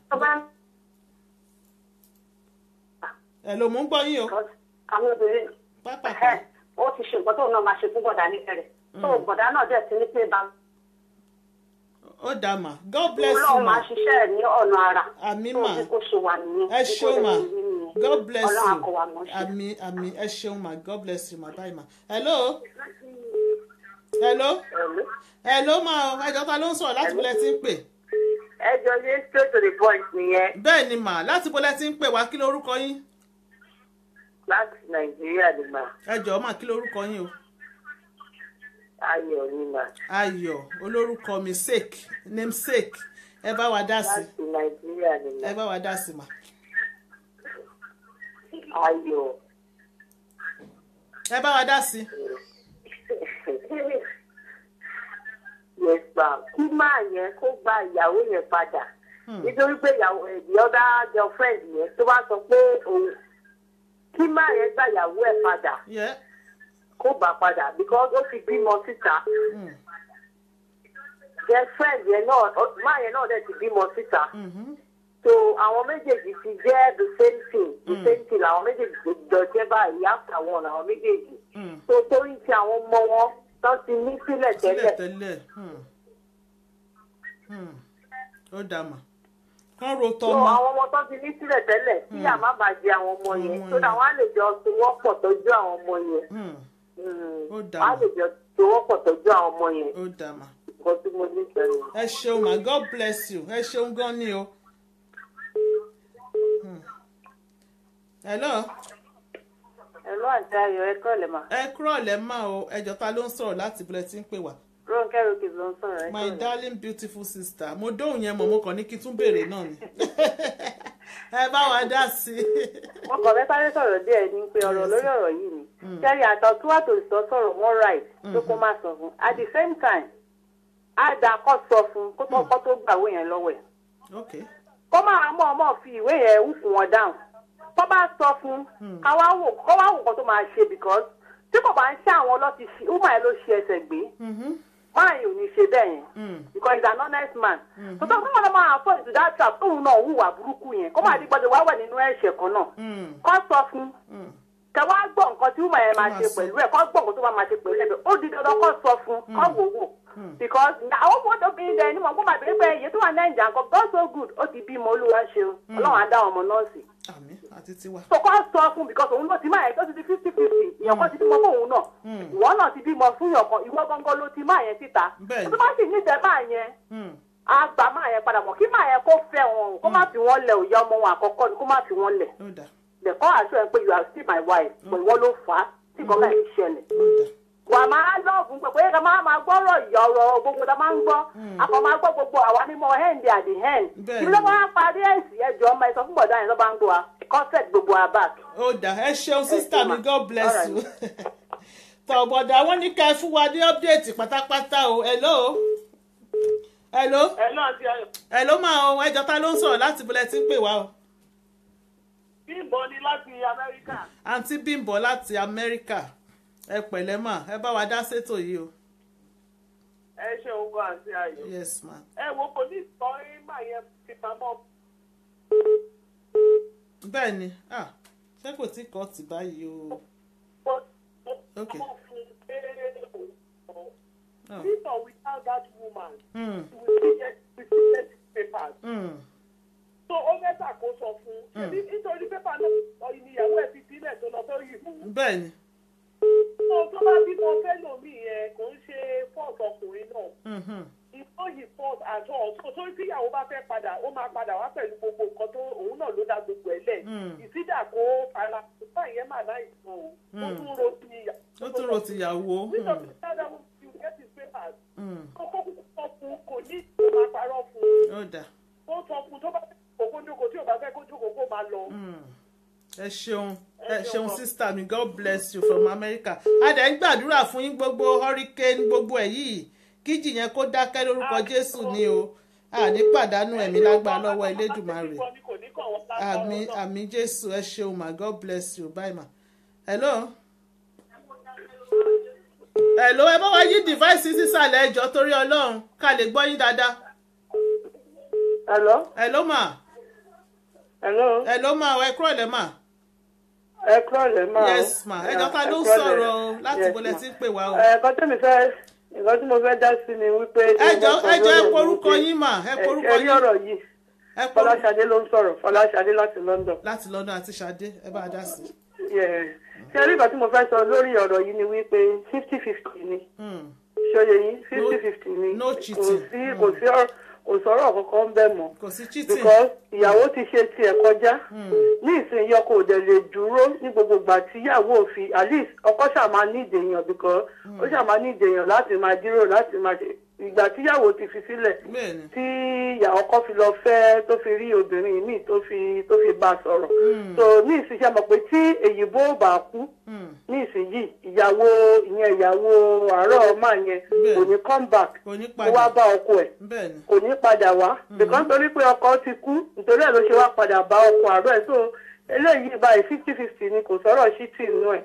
Ẹ ló mú ń gbọ́ yín o. Àwọn obìnrin ó ti ṣe nǹkan tóun náà máa ṣe fún bọ̀dá níbẹ̀rẹ̀. Tó bọ̀dá náà dẹ̀ ti ní pé bá. Ó dá mà. God bless you ma. Ọlọ́run máa ṣiṣẹ́ ẹ̀ ní ọ̀nà ara. Àmín mà. Tó kó ṣe wà nìyẹn. Ẹ ṣeun mà. God bless you. Ọlọ́run àkọwà mọ̀ ṣe. Àmín àmín, ẹ ṣeun mà. God bless you ma. Bye ma. Hello. Hello. Hello ma. Ẹjọ́ ta ló ń sọ̀rọ̀ láti bọ́lẹ̀ tí ń pè? Ẹjọ́ ní straight to the point nìyẹn. Bẹ́ẹ̀ ni mà, láti bọ́lẹ̀ tí ń pè wá, kí lorúkọ yín? Láti Nàìjíríà ni mà. Ẹjọ́ mà, kí lorúkọ yín o? Ayọ̀ ni mà. Ayọ̀, olórúkọ mi namesake, ẹ bá wa dá sí. Láti Nàìjíríà ni mà. Ẹ bá wa dá sí mà. Ayọ̀. Ẹ bá wa dá sí. Yes ma, kí máa yẹn kó gba ìyàwó yẹn padà. Nítorí pé ìyàwó the other girlfriend yẹn tó bá sọ pé òun kí máa yẹn gba ìyàwó ẹ̀ padà. Kó gbà padà because ó fi bímọ síta. Girlfriend yẹn náà, máa yẹn náà dẹ̀ ti bímọ síta. So àwọn méjèèjì ti jẹ́ the same thing làwọn méjèèjì jọ jẹ́ báyìí after one àwọn méjèèjì. So torí ti àwọn ọmọ wọn tó ti ní sílẹ̀ tẹ́lẹ̀. Ó dá mà. Kán ro tọ́ So mọ́. àwọn ọmọ tó ti ní sílẹ̀ tẹ́lẹ̀ kí àmá bàjẹ́ àwọn ọmọ yẹn so that wọ́n á lè jọ sowọ́pọ̀ tọ́jú àwọn ọmọ yẹn. Ó dá Wọ́n á mà. lè jọ sowọ́pọ̀ tọ́jú àwọn ọmọ yẹn. Ó dá mà. Nǹkan tí mo ní sẹ́yìn. Ẹ ṣeun mà, God bless you. Ẹ ṣeun gan ni o. Hello. Hello àti Ayọ̀, ẹ kúrọ̀lẹ́ mà. Ẹ kúrọ̀lẹ́ mà o. Ẹjọ́ ta ló ń sọ̀rọ̀ láti bọ́lẹ̀ tí ń pè wá? Ronke Rokis ló ń sọ̀rọ̀. My darling beautiful sister. Mo dóhùn yẹn mọ̀ mo kàn ní kí tún béèrè náà ni. Ẹ bá wa dá sí. Mo kàn fẹ́ sáré sọ̀rọ̀ díẹ̀ ní pé ọ̀rọ̀ lórí ọ̀rọ̀ yìí ni. Kẹ́rì àtọ̀túwàtò ìsọ sọ̀rọ̀ wọ́n right tó kó má sọ fún. At the same time, á da kọ́ sọ fún kó tó gbàwé yẹn lọ́wọ́ ẹ̀. Okay. Kó máa mọ̀ ọmọ fi ìwé yẹn wù fún wọn dáhùn. Kó bá sọ fún kó wá wò nǹkan tó máa ṣe because tí kò bá ń ṣe àwọn ọlọ́tí ṣe ó máa ló ṣe ẹsẹ̀ gbé. Máa yìí ò ní ṣe bẹ́ẹ̀ yẹn because he's an honest man. So tó kọ́ máa fall into that trap tóun náà hùwà burúkú yẹn kó máa di gbọ́dọ̀ wá wẹ̀ nínú ẹ̀ṣẹ̀ kan náà. Kó sọ fún kẹ wá gbọ́ nǹkan tí wúmọ̀ yẹn máa ṣe pẹ̀lú ẹ̀ kó gbọ́ nǹkan tó máa ṣe pẹ̀lú ẹ̀ ó di dandan kó sọ fún kó wò wò because àwọn ọmọ tó bí ilẹ̀ ẹni mọ̀ kó máa bẹ̀rẹ̀ pé iye tó wà Nàìjíríà nǹkan God so good ó ti bímọ Olúwa ṣeun Ọlọ́run á dá ọmọ náà sí. Àmín àti tiwa. So kó sọ fún because òun náà ti máa yẹn tó ti di 50-50 ìyẹn kan ti bímọ fún òun náà ìwọ náà ti bímọ fún yọkan ìwọ gangan ló ti máa yẹn síta tó bá sì níjẹ máa yẹn á gbà máa yẹn padà mọ̀ kí máa yẹn kó fẹ́ wọn kó má fi wọ́n lẹ̀ òyà ọmọ wọn àkọ́kọ́ ni kó má fi wọ́n lẹ̀ lẹ̀kọ́ àṣọ ẹ̀ pé you are still my wife pé ìwọ ló fà á tí nǹkan láì ṣẹlẹ̀ wà á máa lọ́ọ̀gùn pé ká máa gbọ́rọ̀ ìyọ̀rọ̀ gbogbo tá máa ń gbọ́ àpò máa gbọ́ gbogbo àwa mímọ́ hand at the hand ibi ló máa parí ẹ̀sìn ẹjọ́ ọmọ ẹ̀sọ́ fún bọ̀dá yẹn ló bá ń gbọ́ wa concept gbogbo wa back. Ó dà ẹ ṣeun sister mi God bless you. Tọ̀bọ̀dà wọ́n ní ká ẹ fún wa ní update pátápátá o hello. Hello máa o ẹjọ́ ta ló ń sọ̀rọ̀ láti bọ́lẹ̀ tí ń pè wá o. Bímbọ́ ni láti Amẹ́ríkà. Àǹtí Bímbọ́ láti Amẹ́ríkà ẹ pẹ̀lẹ́ mà ẹ bá wa dá sétò yìí o. Ẹ ṣe òun gan àti ayọ̀. Yes ma. Ẹ wo police sọ ìmọ̀ yẹn ti pamọ́. Bẹ́ẹ̀ ni ṣé kò tí kọ́ ti báyìí o. Okay. With or without that woman, we get papers. So ó mẹ́ta kó sọ fún nítorí pépà náà ìníyàwó ẹ̀ fi sílẹ̀ tó lọ fẹ́ yìí fún. Bẹ́ẹ̀ ni. tó bá bímọ fẹ́ lòmí yẹn kò ń ṣe fault ọkùnrin náà. It's not his fault at all. So tí ìyàwó bá fẹ́ padà ó máa padà wá pẹ̀lú gbogbo nǹkan tó òun náà ló dá gbogbo ẹ̀ lẹ̀. Ìsídà kó ara ìfọ̀ ìyẹn mà láì sàn o. Ó tún ro ti ìyàwó. Ó tún ro ti ìyàwó. Nítorí dáadáa mo fi get his papers. Kókó sọ fún kò ní ìṣòro máa parọ́ fún. Ó dà. Ó sọ fún tó bá fẹ́ kójókòó tí ò bá fẹ́ kójókòó kó máa lọ. Ẹ ṣeun sister mi God bless you from America. A dẹ̀ ń gbàdúrà fún yín gbogbo hurricane gbogbo ẹ̀ yìí kíjì yẹn kó dákẹ́ lórúkọ Jésù ni o. A ní pàdánù ẹ̀mí lágbára lọ́wọ́ Elédùmarè. Àmín Jésù ẹ ṣeun ma God bless you bye ma. Hello ẹ bá wá yí device sísàlẹ̀ ẹjọ́ torí Ọlọ́run ká lè gbọ́ yín dáadáa. Hello ma. Hello ma ẹ kúrò lẹ́ ma. Ẹ kúrò lẹ́ ma. Yes ma ẹjọ́ ta ló ń sọ̀rọ̀ o láti bolẹ̀ tí ń pè wá o. Nǹkan tí mo fẹ́ dá sí ni wípé. ẹjọ́ ẹ porúkọ yín mà ẹ porúkọ yín. Ẹ̀rí ọ̀rọ̀ yìí Fọláṣadé ló ń sọ̀rọ̀ Fọláṣadé láti London. Láti London àti Ṣadé ẹ bá a dá sí. Ṣé ẹ̀rí ìgbà tí mo fẹ́ sọ lórí ọ̀rọ̀ yìí ni wípé 50-50 ni. Ṣòye yín 50-50 ni. No cheating. Kò sọ̀rọ̀ kankan bẹ́ẹ̀ mọ́. Kò sí cheating. Because ìyàwó ti ṣe tiẹ̀ kọjá. Ní ìsinyìí ọkọ òde lè dúró ní gbogbo ìgbà tí ìyàwó òfin at least ọkọ ṣàmà ní ìdèyàn because ó ṣàmà ní ìdèyàn láti máa dúró láti máa ṣe ìgbà tí ìyàwó ti fi sílẹ̀ tí ìyàwó ọkọ fi lọ fẹ́ tó fi rí obìnrin míì tó fi bá a sọ̀rọ̀. So ní ìsinyìí mọ̀ pé tí èyìnbó bá kú ní ìsinyìí ìyàwó àárọ̀ máa yẹn kò ní come back kó wá bá ọkọ ẹ̀ kò ní padà wá because torí pé ọkọ ti kú nítorí ẹ̀ ló ṣe wá padà bá ọkọ àárọ̀ ẹ̀ so eléyìí báyìí 50-50 ni kò sọ̀rọ̀ ṣítì inú ẹ̀.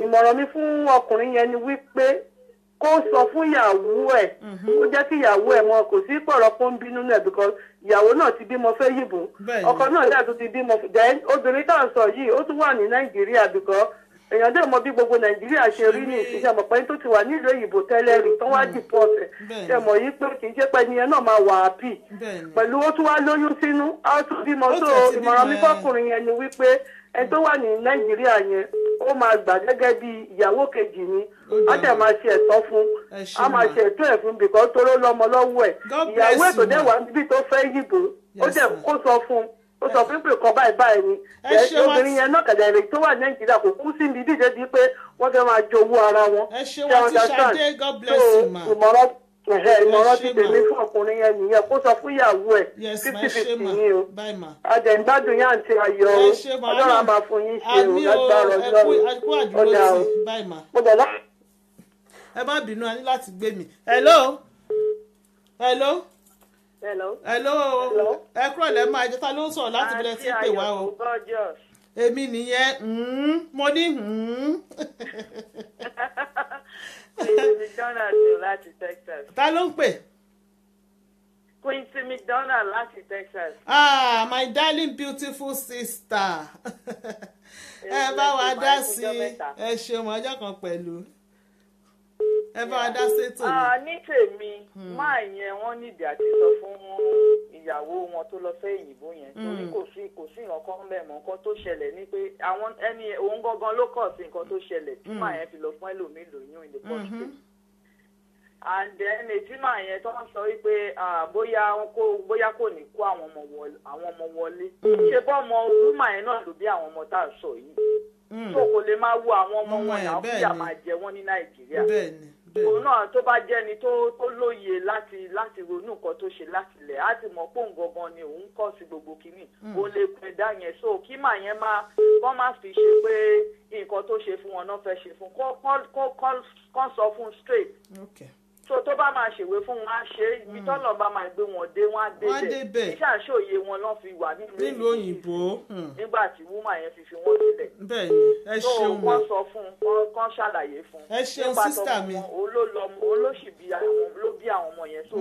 Ìmọ̀ràn mi fún ọkùnrin yẹn ni wípé kó sọ fún ìyàwó ẹ̀ kó jẹ́ kí ìyàwó ẹ̀ mọ̀ kò sí pọ̀rọ̀ pé ó ń bínú náà because ìyàwó náà ti bímọ fẹ́ yìbò ọkọ náà dẹ̀ tún ti bímọ then obìnrin tá à ń sọ yìí ó tún wà ní Nàìjíríà because èèyàn dẹ̀ mọ̀ bí gbogbo Nàìjíríà ṣe rí ní ìṣiṣẹ́ àmọ̀pẹ́ tó ti wà nílùú òyìnbó tẹ́lẹ̀ rí tán wá dìpọ́ọ̀tẹ̀ ṣe mọ̀ yí pé kì í ṣe pé ẹniyẹn náà máa wà happy pẹ̀lú ó tún wá lóyún sínú á tún bímọ tó ìmọ̀ràn mi fọ́kùnrin yẹn ni wípé ẹni tó wà ní Nàìjíríà yẹn ó máa gbà gẹ́gẹ́ bí ìyàwó kejì ni á dẹ̀ máa ṣe ẹ̀tọ́ fún á máa ṣe ẹ̀tọ́ ẹ̀ fún bìkọ́ tó ló lọ́mọ lọ́wọ́ ẹ̀ ìyàwó ẹ̀ tó dẹ̀ wá níbi tó fẹ́ yìbò ó dẹ̀ kó sọ fún ó sọ pé kan báyìí ni obìnrin yẹn náà kàdà èrè tó wà Nàìjíríà kò kú sí ibi díje di pé wọ́n fẹ́ máa jowó ara wọn. ẹ ṣe wọ́n ti Ṣadé God bless you ma. ìmọ̀ràn ti tèmi fún ọkùnrin yẹn nìyẹn kó sọ fún ìyàwó ẹ̀ yes ma 50-50 ma ni o bye ma àjẹ̀ǹgbádùn yá àǹtí ayọ̀ ẹ ṣe ma ọlọ́run á máa fún yín ṣe o àmì o lágbára ẹ ọlọ́run kú àdúró sí bye ma mo dẹ̀ lọ. ẹ má bínú a ní láti gbé mi hello hello hello. hello ẹ kúrò lẹ́ máa jẹ́ ta ló ń sọ̀rọ̀ láti bẹ̀rẹ̀ sí pè wá o èmi nìyẹn mo ní Quincy McDonald láti Texas. ta ló ń pè. Quincy McDonald láti Texas. My darling beautiful sister ẹ bá wa dá sí ẹ ṣeun ọjọ́ kan pẹ̀lú ẹ bá wa dá sétò ni. Ní tèmi máa yẹn wọ́n nídìí àti sọ fún ìyàwó wọn tó lọ fẹ́ òyìnbó yẹn torí kò sí nǹkan bẹ́ẹ̀ mọ́ nǹkan tó ṣẹlẹ̀ ní pé àwọn ẹni òun gangan ló kọ̀ sí nǹkan tó ṣẹlẹ̀ tí máa yẹn fi lọ fún ẹlòmíì lóyún in the country. And then ètí máa yẹn tó ń sọ wípé bóyá kò ní kó àwọn ọmọ wọlé ṣe bọ́ ọmọ wúmà yẹn náà ló bí àwọn ọmọ tá a sọ yìí tó kò lè máa wo àwọn ọmọ wọn náà fíyà máa jẹ wọn ní Nàìjíríà òun náà tó bá jẹ́ni tó lóye láti ronú nǹkan tó ṣe láti lẹ̀ á ti mọ̀ pé òun gangan ni òun kọ́ sí gbogbo kínní òun lè pẹ́ dá yẹn so kí màá yẹn kọ́ má fi ṣe pé nǹkan tó ṣe fún wọn náà fẹ́ ṣe fún kọ́ sọ fún straight. So tó bá máa ṣèwé fún wọn á ṣe ibi tọ́lọ̀ bá máa gbé wọn dé wọn á dé bẹ̀ ìṣàṣòye wọn lọ́n fi wà nílùú òyìnbó nígbà tí wúmà yẹn fi wọ́n sílẹ̀. bẹ́ẹ̀ni ẹ ṣeun ma wọ́n sọ fún kán ṣàlàyé fún ẹ ṣeun sísítà mi olóṣì ló bí àwọn ọmọ yẹn so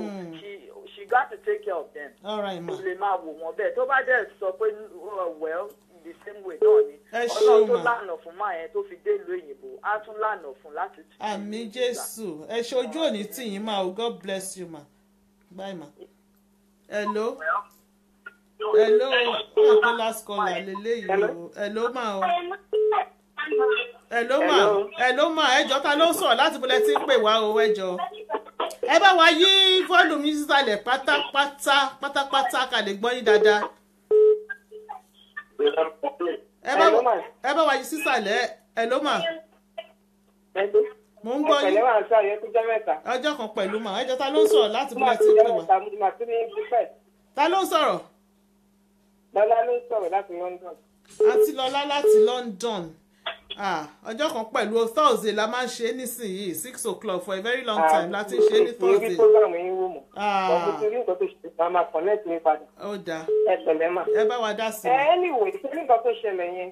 she got to take care of them. kò lè máa wò wọ́n bẹ́ẹ̀ tó bá dẹ̀ sọ pé well the same way náà ni ọlọ́run tó lànà fún máa yẹn tó fi dé ìlú òyìnbó á tún lànà fún láti tún. àmín Jésù ẹ ṣe ojú òní tì yín máa o God bless you ma bye ma. hello ọ̀pọ̀ last caller lélẹ́yìí o hello ma o hello ma ẹjọ́ ta ló ń sọ̀rọ̀ láti bọ́lẹ̀ tí ń pè wá o ẹjọ́ ẹ bá wa yí fọ́ọ̀lù yín sísàlẹ̀ pátápátá ká lè gbọ́ yín dáadáa. ẹ bá wa yí sísàlẹ̀ ẹ ló mà. mo ń gbọ́ yín. ọjọ́ kan pẹ̀lú mà ẹjọ́ ta ló ń sọ̀rọ̀ láti bọ́lẹ̀ tí ń pè wá. ta ló ń sọ̀rọ̀. Lọ́lá ló ń sọ̀rọ̀ láti London. àǹtí Lọ́lá láti London. ọjọ́ kan pẹ̀lú Thursday la máa ń ṣe nísìnyìí 6 o'clock for a very long time láti ṣe ní Thursday. Ibi programu yín wò mọ̀. Ọ̀pọ̀ tí orí nǹkan tó ṣe máa máa connect mi padà. ó dáa ẹ pẹ̀lẹ́ mà. ẹ bá wa dá sí i. Anyway torí nǹkan tó ṣẹlẹ̀ yẹn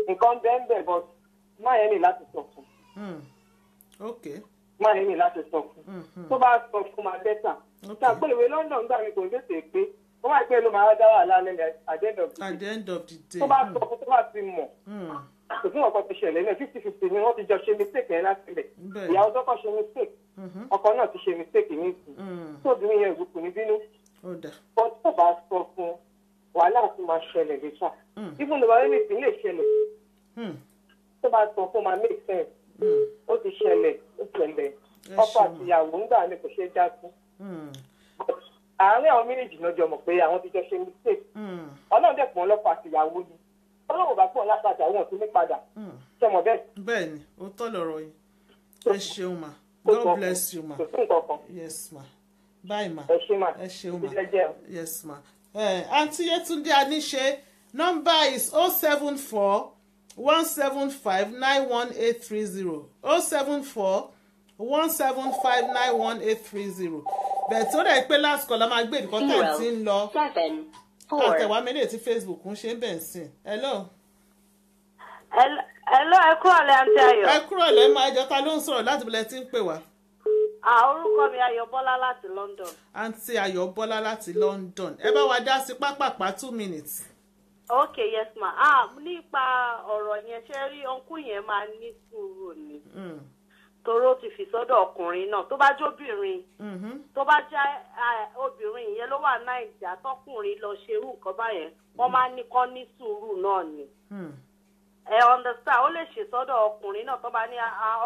nǹkan bẹ́ẹ̀ but máa yẹn ní láti sọ fún. Máa yẹn ní láti sọ fún. Tó bá sọ fún máa bẹ́tà. Ṣàpèlèwé London gbà mí kò ní tètè pé ó máa pẹ́ ló máa dá wà lálẹ́ at the end of the day. Tó bá sọ fún tó bá ti mọ̀ kò fún ọkọ ti ṣẹlẹ̀ náà 50-50 ni wọ́n ti jọ ṣe mistake yẹn láti ilẹ̀ ìyàwó tó kọ́ ṣe mistake ọkọ náà ti ṣe mistake ní ìsìn tó obìnrin yẹn kò ní bínú but tó bá sọ fún wàhálà tó máa ṣẹlẹ̀ lẹ́sà even though wàhálà nìsín lè ṣẹlẹ̀ tó bá sọ fún máa make sense ó ti ṣẹlẹ̀ ọkọ àti ìyàwó ńgbà ni kò ṣe é já sí àárín àwọn méjèèjì náà jọ mọ̀ pé àwọn ti jọ ṣe mistake ọlọ́run dẹ̀ pọ̀ ọlọ́pàá àti ìyàwó ni ọlọ́run bá pọ̀ lápàdé àwọn òtún ní padà ṣe mọ̀ bẹ́ẹ̀. bẹ́ẹ̀ni ó tọ́ lọ́rọ̀ yìí ẹ ṣeun ma God bless you ma yes ma bye ma ẹ ṣeun ma yes ma. àǹtí Yétúndé Aníṣe number is 074 175 91830 074 175 91830 bẹ́ẹ̀ tó dẹ̀ pé last call la máa gbé nǹkan tẹ̀ tí ń lọ àtẹ̀wá mẹ́lẹ̀ tí Facebook ń ṣe ń bẹ̀ ń sìn. hello. ẹ kúrọ̀lẹ́ àǹtí Ayọ̀. ẹ kúrọ̀lẹ́ máa jọ ta ló ń sọ̀rọ̀ láti bẹ̀rẹ̀ tí ń pè wá. orúkọ mi Ayọ̀bọ́lá láti London. àǹtí Ayọ̀bọ́lá láti London ẹ bá wa dá sí pápápá 2 minutes. okay yes ma nípa ọ̀rọ̀ yẹn ṣe rí ọkùn yẹn máa ní sùúrù ni toró ti fi sọ́dọ̀ ọkùnrin náà tó bá jóbìnrin tó bá já obìnrin yẹn ló wà Nàìjíríà tọkùnrin lọ ṣe irú nǹkan báyẹn wọ́n máa ní kán ní sùúrù náà ni ẹ understand ó lè ṣe sọ́dọ̀ ọkùnrin náà tó bá ní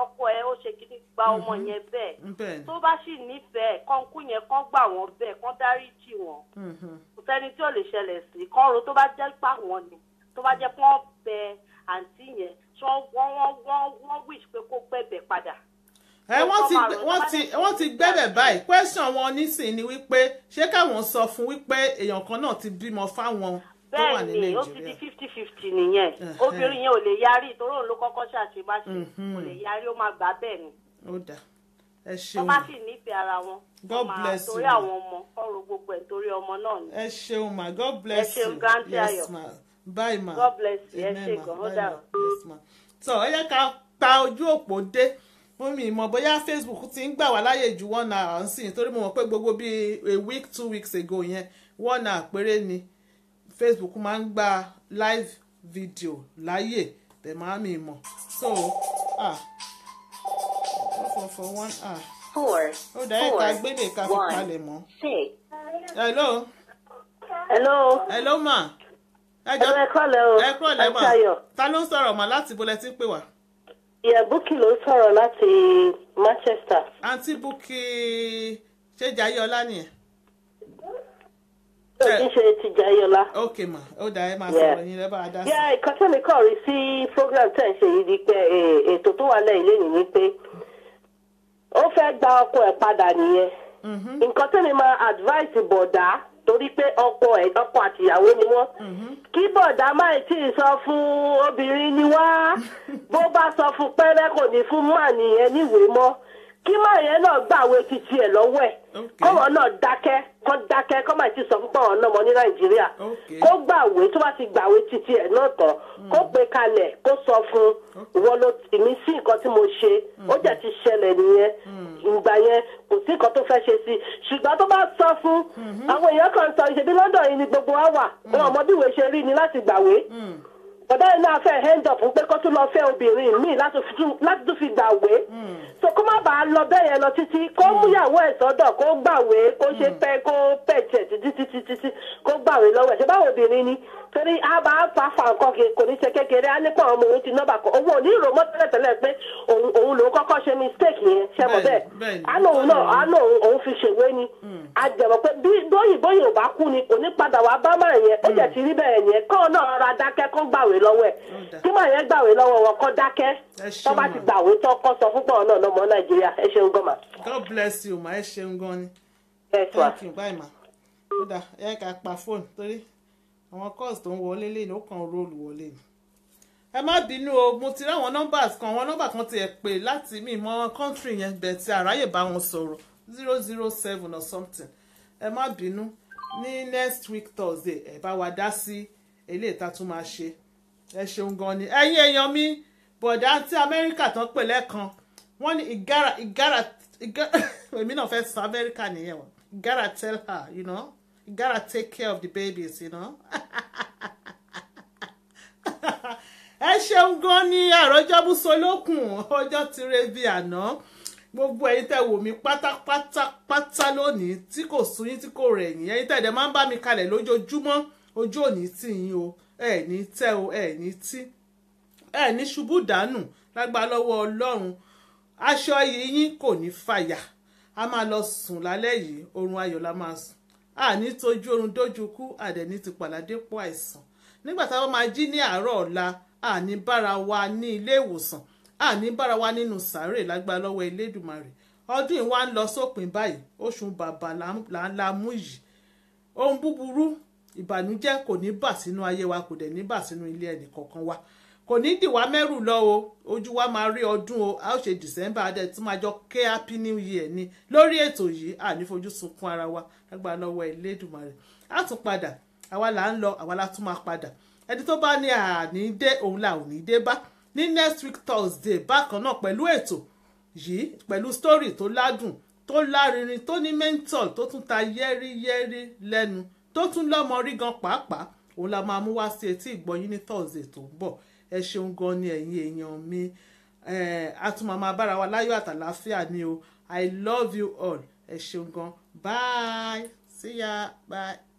ọkọ ẹ ó ṣe kíní gba ọmọ yẹn bẹ́ẹ̀ tó bá sì nífẹ̀ẹ́ kọ́ńkú yẹn kán gbà wọ́n bẹ́ẹ̀ kán dáríjì wọ́n kò sẹ́ni tí ò lè ṣẹlẹ̀ sí kán ro tó bá jẹ́ pà wọ́n ni tó bá jẹ́ pọ́n bẹ àǹtí yẹn wọ́n wish pé kó gbẹ̀bẹ̀ padà. wọ́n ti gbẹ́bẹ̀ báyìí question wọn nísìnyí ni wípé ṣé káwọn sọ fún wípé èèyàn kan náà ti bímọ fáwọn tó wà ní Nàìjíríà. Bẹ́ẹ̀ni ó ti di 50-50 nìyẹn obìnrin yẹn ò lè yarí torí òun ló kọ́kọ́ ṣàṣemáṣe kò lè yarí ó máa gbà bẹ́ẹ̀ ni. ó dà ẹ ṣeun wọ́n bá sì nífẹ̀ẹ́ ara wọn. God bless you. torí àwọn ọmọ ọ̀rọ̀ gbogbo ẹ̀ torí ọmọ náà ni. ẹ ṣeun ma God bless you. ẹ ṣeun Granty Ayọ̀. ma bye ma. God bless you. ẹ ṣe gan ó dà. yes ma. so ẹ yẹ ká pa ojú òpó dé fún mi mọ̀ bóyá Facebook ti ń gbà wá láyè ju 1 hour nsìn torí mo mọ̀ pé gbogbo bíi a week 2 weeks ago yẹn 1 hour péré ni Facebook máa ń gba live video láyè bẹ́ẹ̀ máa mi mọ̀ so for 1 hour. 4, ó dá ẹ̀ka gbélé ká fi palẹ̀ mọ́. 6. hello. hello ma. ẹ kọ́lẹ̀ o ẹ kúrọ̀lẹ́ ma. Ayọ̀. Ta ló ń sọ̀rọ̀ mà láti ibo lẹ ti ń pè wá? ìyá Búkì ló sọ̀rọ̀ láti Manchester. àǹtí Búkì ṣé Jayọ̀lá nìyẹn? ó ti ṣe ti Jayọ̀lá. ok ma ó dá ẹ máa sọ̀rọ̀ yín lẹ́bàá dá sí. ìkan tẹ́mi kàn rí sí program tẹ̀ ń ṣe yìí ni pé ètò tó wà lẹ́yìn lẹ́yìn ni pé ó fẹ́ gba ọkọ ẹ̀ padà nìyẹn. nǹkan tẹ́mi máa advice bọ̀dá torí pé ọkọ àtìyàwó ni wọ́n. kí bọ̀dá máa tí ì sọ fún obìnrin ni wá bó bá sọ fún pẹ́rẹ́ kò ní fún máà nìyẹn níwèé mọ́ kí máa yẹn náà gbàwé títí ẹ̀ lọ́wọ́ ẹ̀ kọ́wọ́ náà dákẹ́ kọ́ máa ti sọ fún pọ̀wọ́n náà mọ́ ní Nàìjíríà kó gbàwé tó bá ti gbàwé títí ẹ̀ náà tán kó gbé kalẹ̀ kó sọ fún ìwọ ló tì mí sí nǹkan tí mo ṣe ó jẹ́ ti ṣẹlẹ̀ nìyẹn ìgbà yẹn kò sí nǹkan tó fẹ́ ṣe sí ṣùgbọ́n tó bá sọ fún àwọn èèyàn kan sọ ìṣèbí London yìí ni gbogbo wa wà wọn ọmọdéwé ṣe rí ni láti gbàwé ọ̀dọ́ yìí náà fẹ́ hand up pé kó tún lọ fẹ́ obìnrin míì láti tún fi gbàwé so kó má bàa lọ bẹ́ẹ̀ yẹn lọ títí kó múyàwó ẹ̀ sọ́dọ̀ kó gbàwé kó ṣe pẹ́ kó pẹ̀jẹ̀ títí kó gbàwé lọ́wọ́ ẹ̀ ṣe báwo obìnrin ni torí a bá fa nǹkan kò ní ṣe kékeré á nípa ọmọ òun ti nọ́bà kan owó òní ìròmọ́ tẹ́lẹ̀tẹ́lẹ̀ pé òun lòun kọ́kọ́ ṣe mistake yẹn ṣe mọ̀ bẹ́ẹ̀ àánú òun fi ṣèwé ni a jẹ̀mọ̀ pé bí bóyìnbó ò bá kú ni kò ní padà wá bá máa yẹn ó jẹ̀ ti rí bẹ́ẹ̀ yẹn kọ́ náà rọra dákẹ́ kó gbàwé lọ́wọ́ ẹ̀ tí màá yẹn gbàwé lọ́wọ́ wọn kọ́ dákẹ́ tó bá ti gbàwé tó kọ́ sọ fún pọ̀ náà lọ́mọ Nàìjíríà ẹ ṣeun gan ma. God bless you ma ẹ ṣeun gan ni. thank you bye ma. ó dà ẹ ká pa fóònù torí àwọn calls tó ń wọlé lẹ́nu ó kàn róòlù wọlé ni. ẹ má bínú o mo ti rí àwọn numbers kan àwọn nọ́mbà kan ti ẹ̀ pè láti mi mọ́ country yẹn bẹ̀ tí àráyè bá wọn sọ̀rọ̀ 007 or something ẹ má bínú ní next week Thursday ẹ bá wa dá sí eléyìí tá tún máa ṣe ẹ ṣeun gan ni ẹ̀yin èèyàn mi bọ̀dá àti Amẹ́ríkà tán pè lẹ́ẹ̀kan wọ́n ní ìgára èmi náà fẹ́ sọ Amẹ́ríkà nìyẹn wọ́n ìgára tell her you know you gotta take care of the babies you know. ẹ ṣeun gan ni àròjọ́bù solókùn ọjọ́ ti re bí àná gbogbo ẹ̀yin tẹ́ wò mí pátápátá lónìí tí kò sún yín tí kò rẹ̀ yín ẹ̀yin tẹ́ dẹ̀ máa ń bá mi kalẹ̀ lójoojúmọ́ ojú òní tì yín o ẹ̀ ní tẹ́ o ẹ̀ ní tí ẹ̀ ní ṣubú dànù lágbára lọ́wọ́ Ọlọ́run aṣọ yín kò ní fàyà a máa lọ sùn lálẹ́ yìí oorun ayọ̀ la máa sùn àní tójú oorun dójú kú àdẹ̀ní ti pàládépọ̀ àìsàn nígbà táwọn máa jí ní àárọ̀ ọ̀la àní bára wa ní ilé ìwòsàn àní bára wa nínú sàárè lágbára lọ́wọ́ Elédùmarè ọdún yìí wá ń lọ sópin báyìí oṣù bàbà là ń mú yìí ohun búburú ìbànújẹ́ kò ní bà sínú ayé wa kò dẹ̀ ní bà sínú ilé ẹnì kọ̀ọ̀kan wa kò ní dì wá mẹ́rù lọ o ojú wa máa rí ọdún o a ó ṣe December adé tí máa jọ ké happy new year ni lórí ètò yìí àní fojú sunkún ara wa lágbára lọ́wọ́ Elédùmarè á tún padà àwa là ń lọ àwa la tún máa padà ẹni tó bá ní àní dé òun là ò ní dé bá ní next week Thursday bákan náà pẹ̀lú ètò yìí pẹ̀lú story tó ládùn tó lárinrin tó ní mental tó tún ta yẹ́rìyẹ́rì lẹ́nu tó tún lọ́mọ rí gan pàápàá òun la máa mú wá sí etí ìgbọ́yín ní Thursday tó ń bọ̀ ẹ ṣeun gan ni ẹ̀yin èèyàn mi a tún máa bára wa láyọ̀ àtàláfíà ni o I love you all ẹ ṣeun gan bye see ya bye.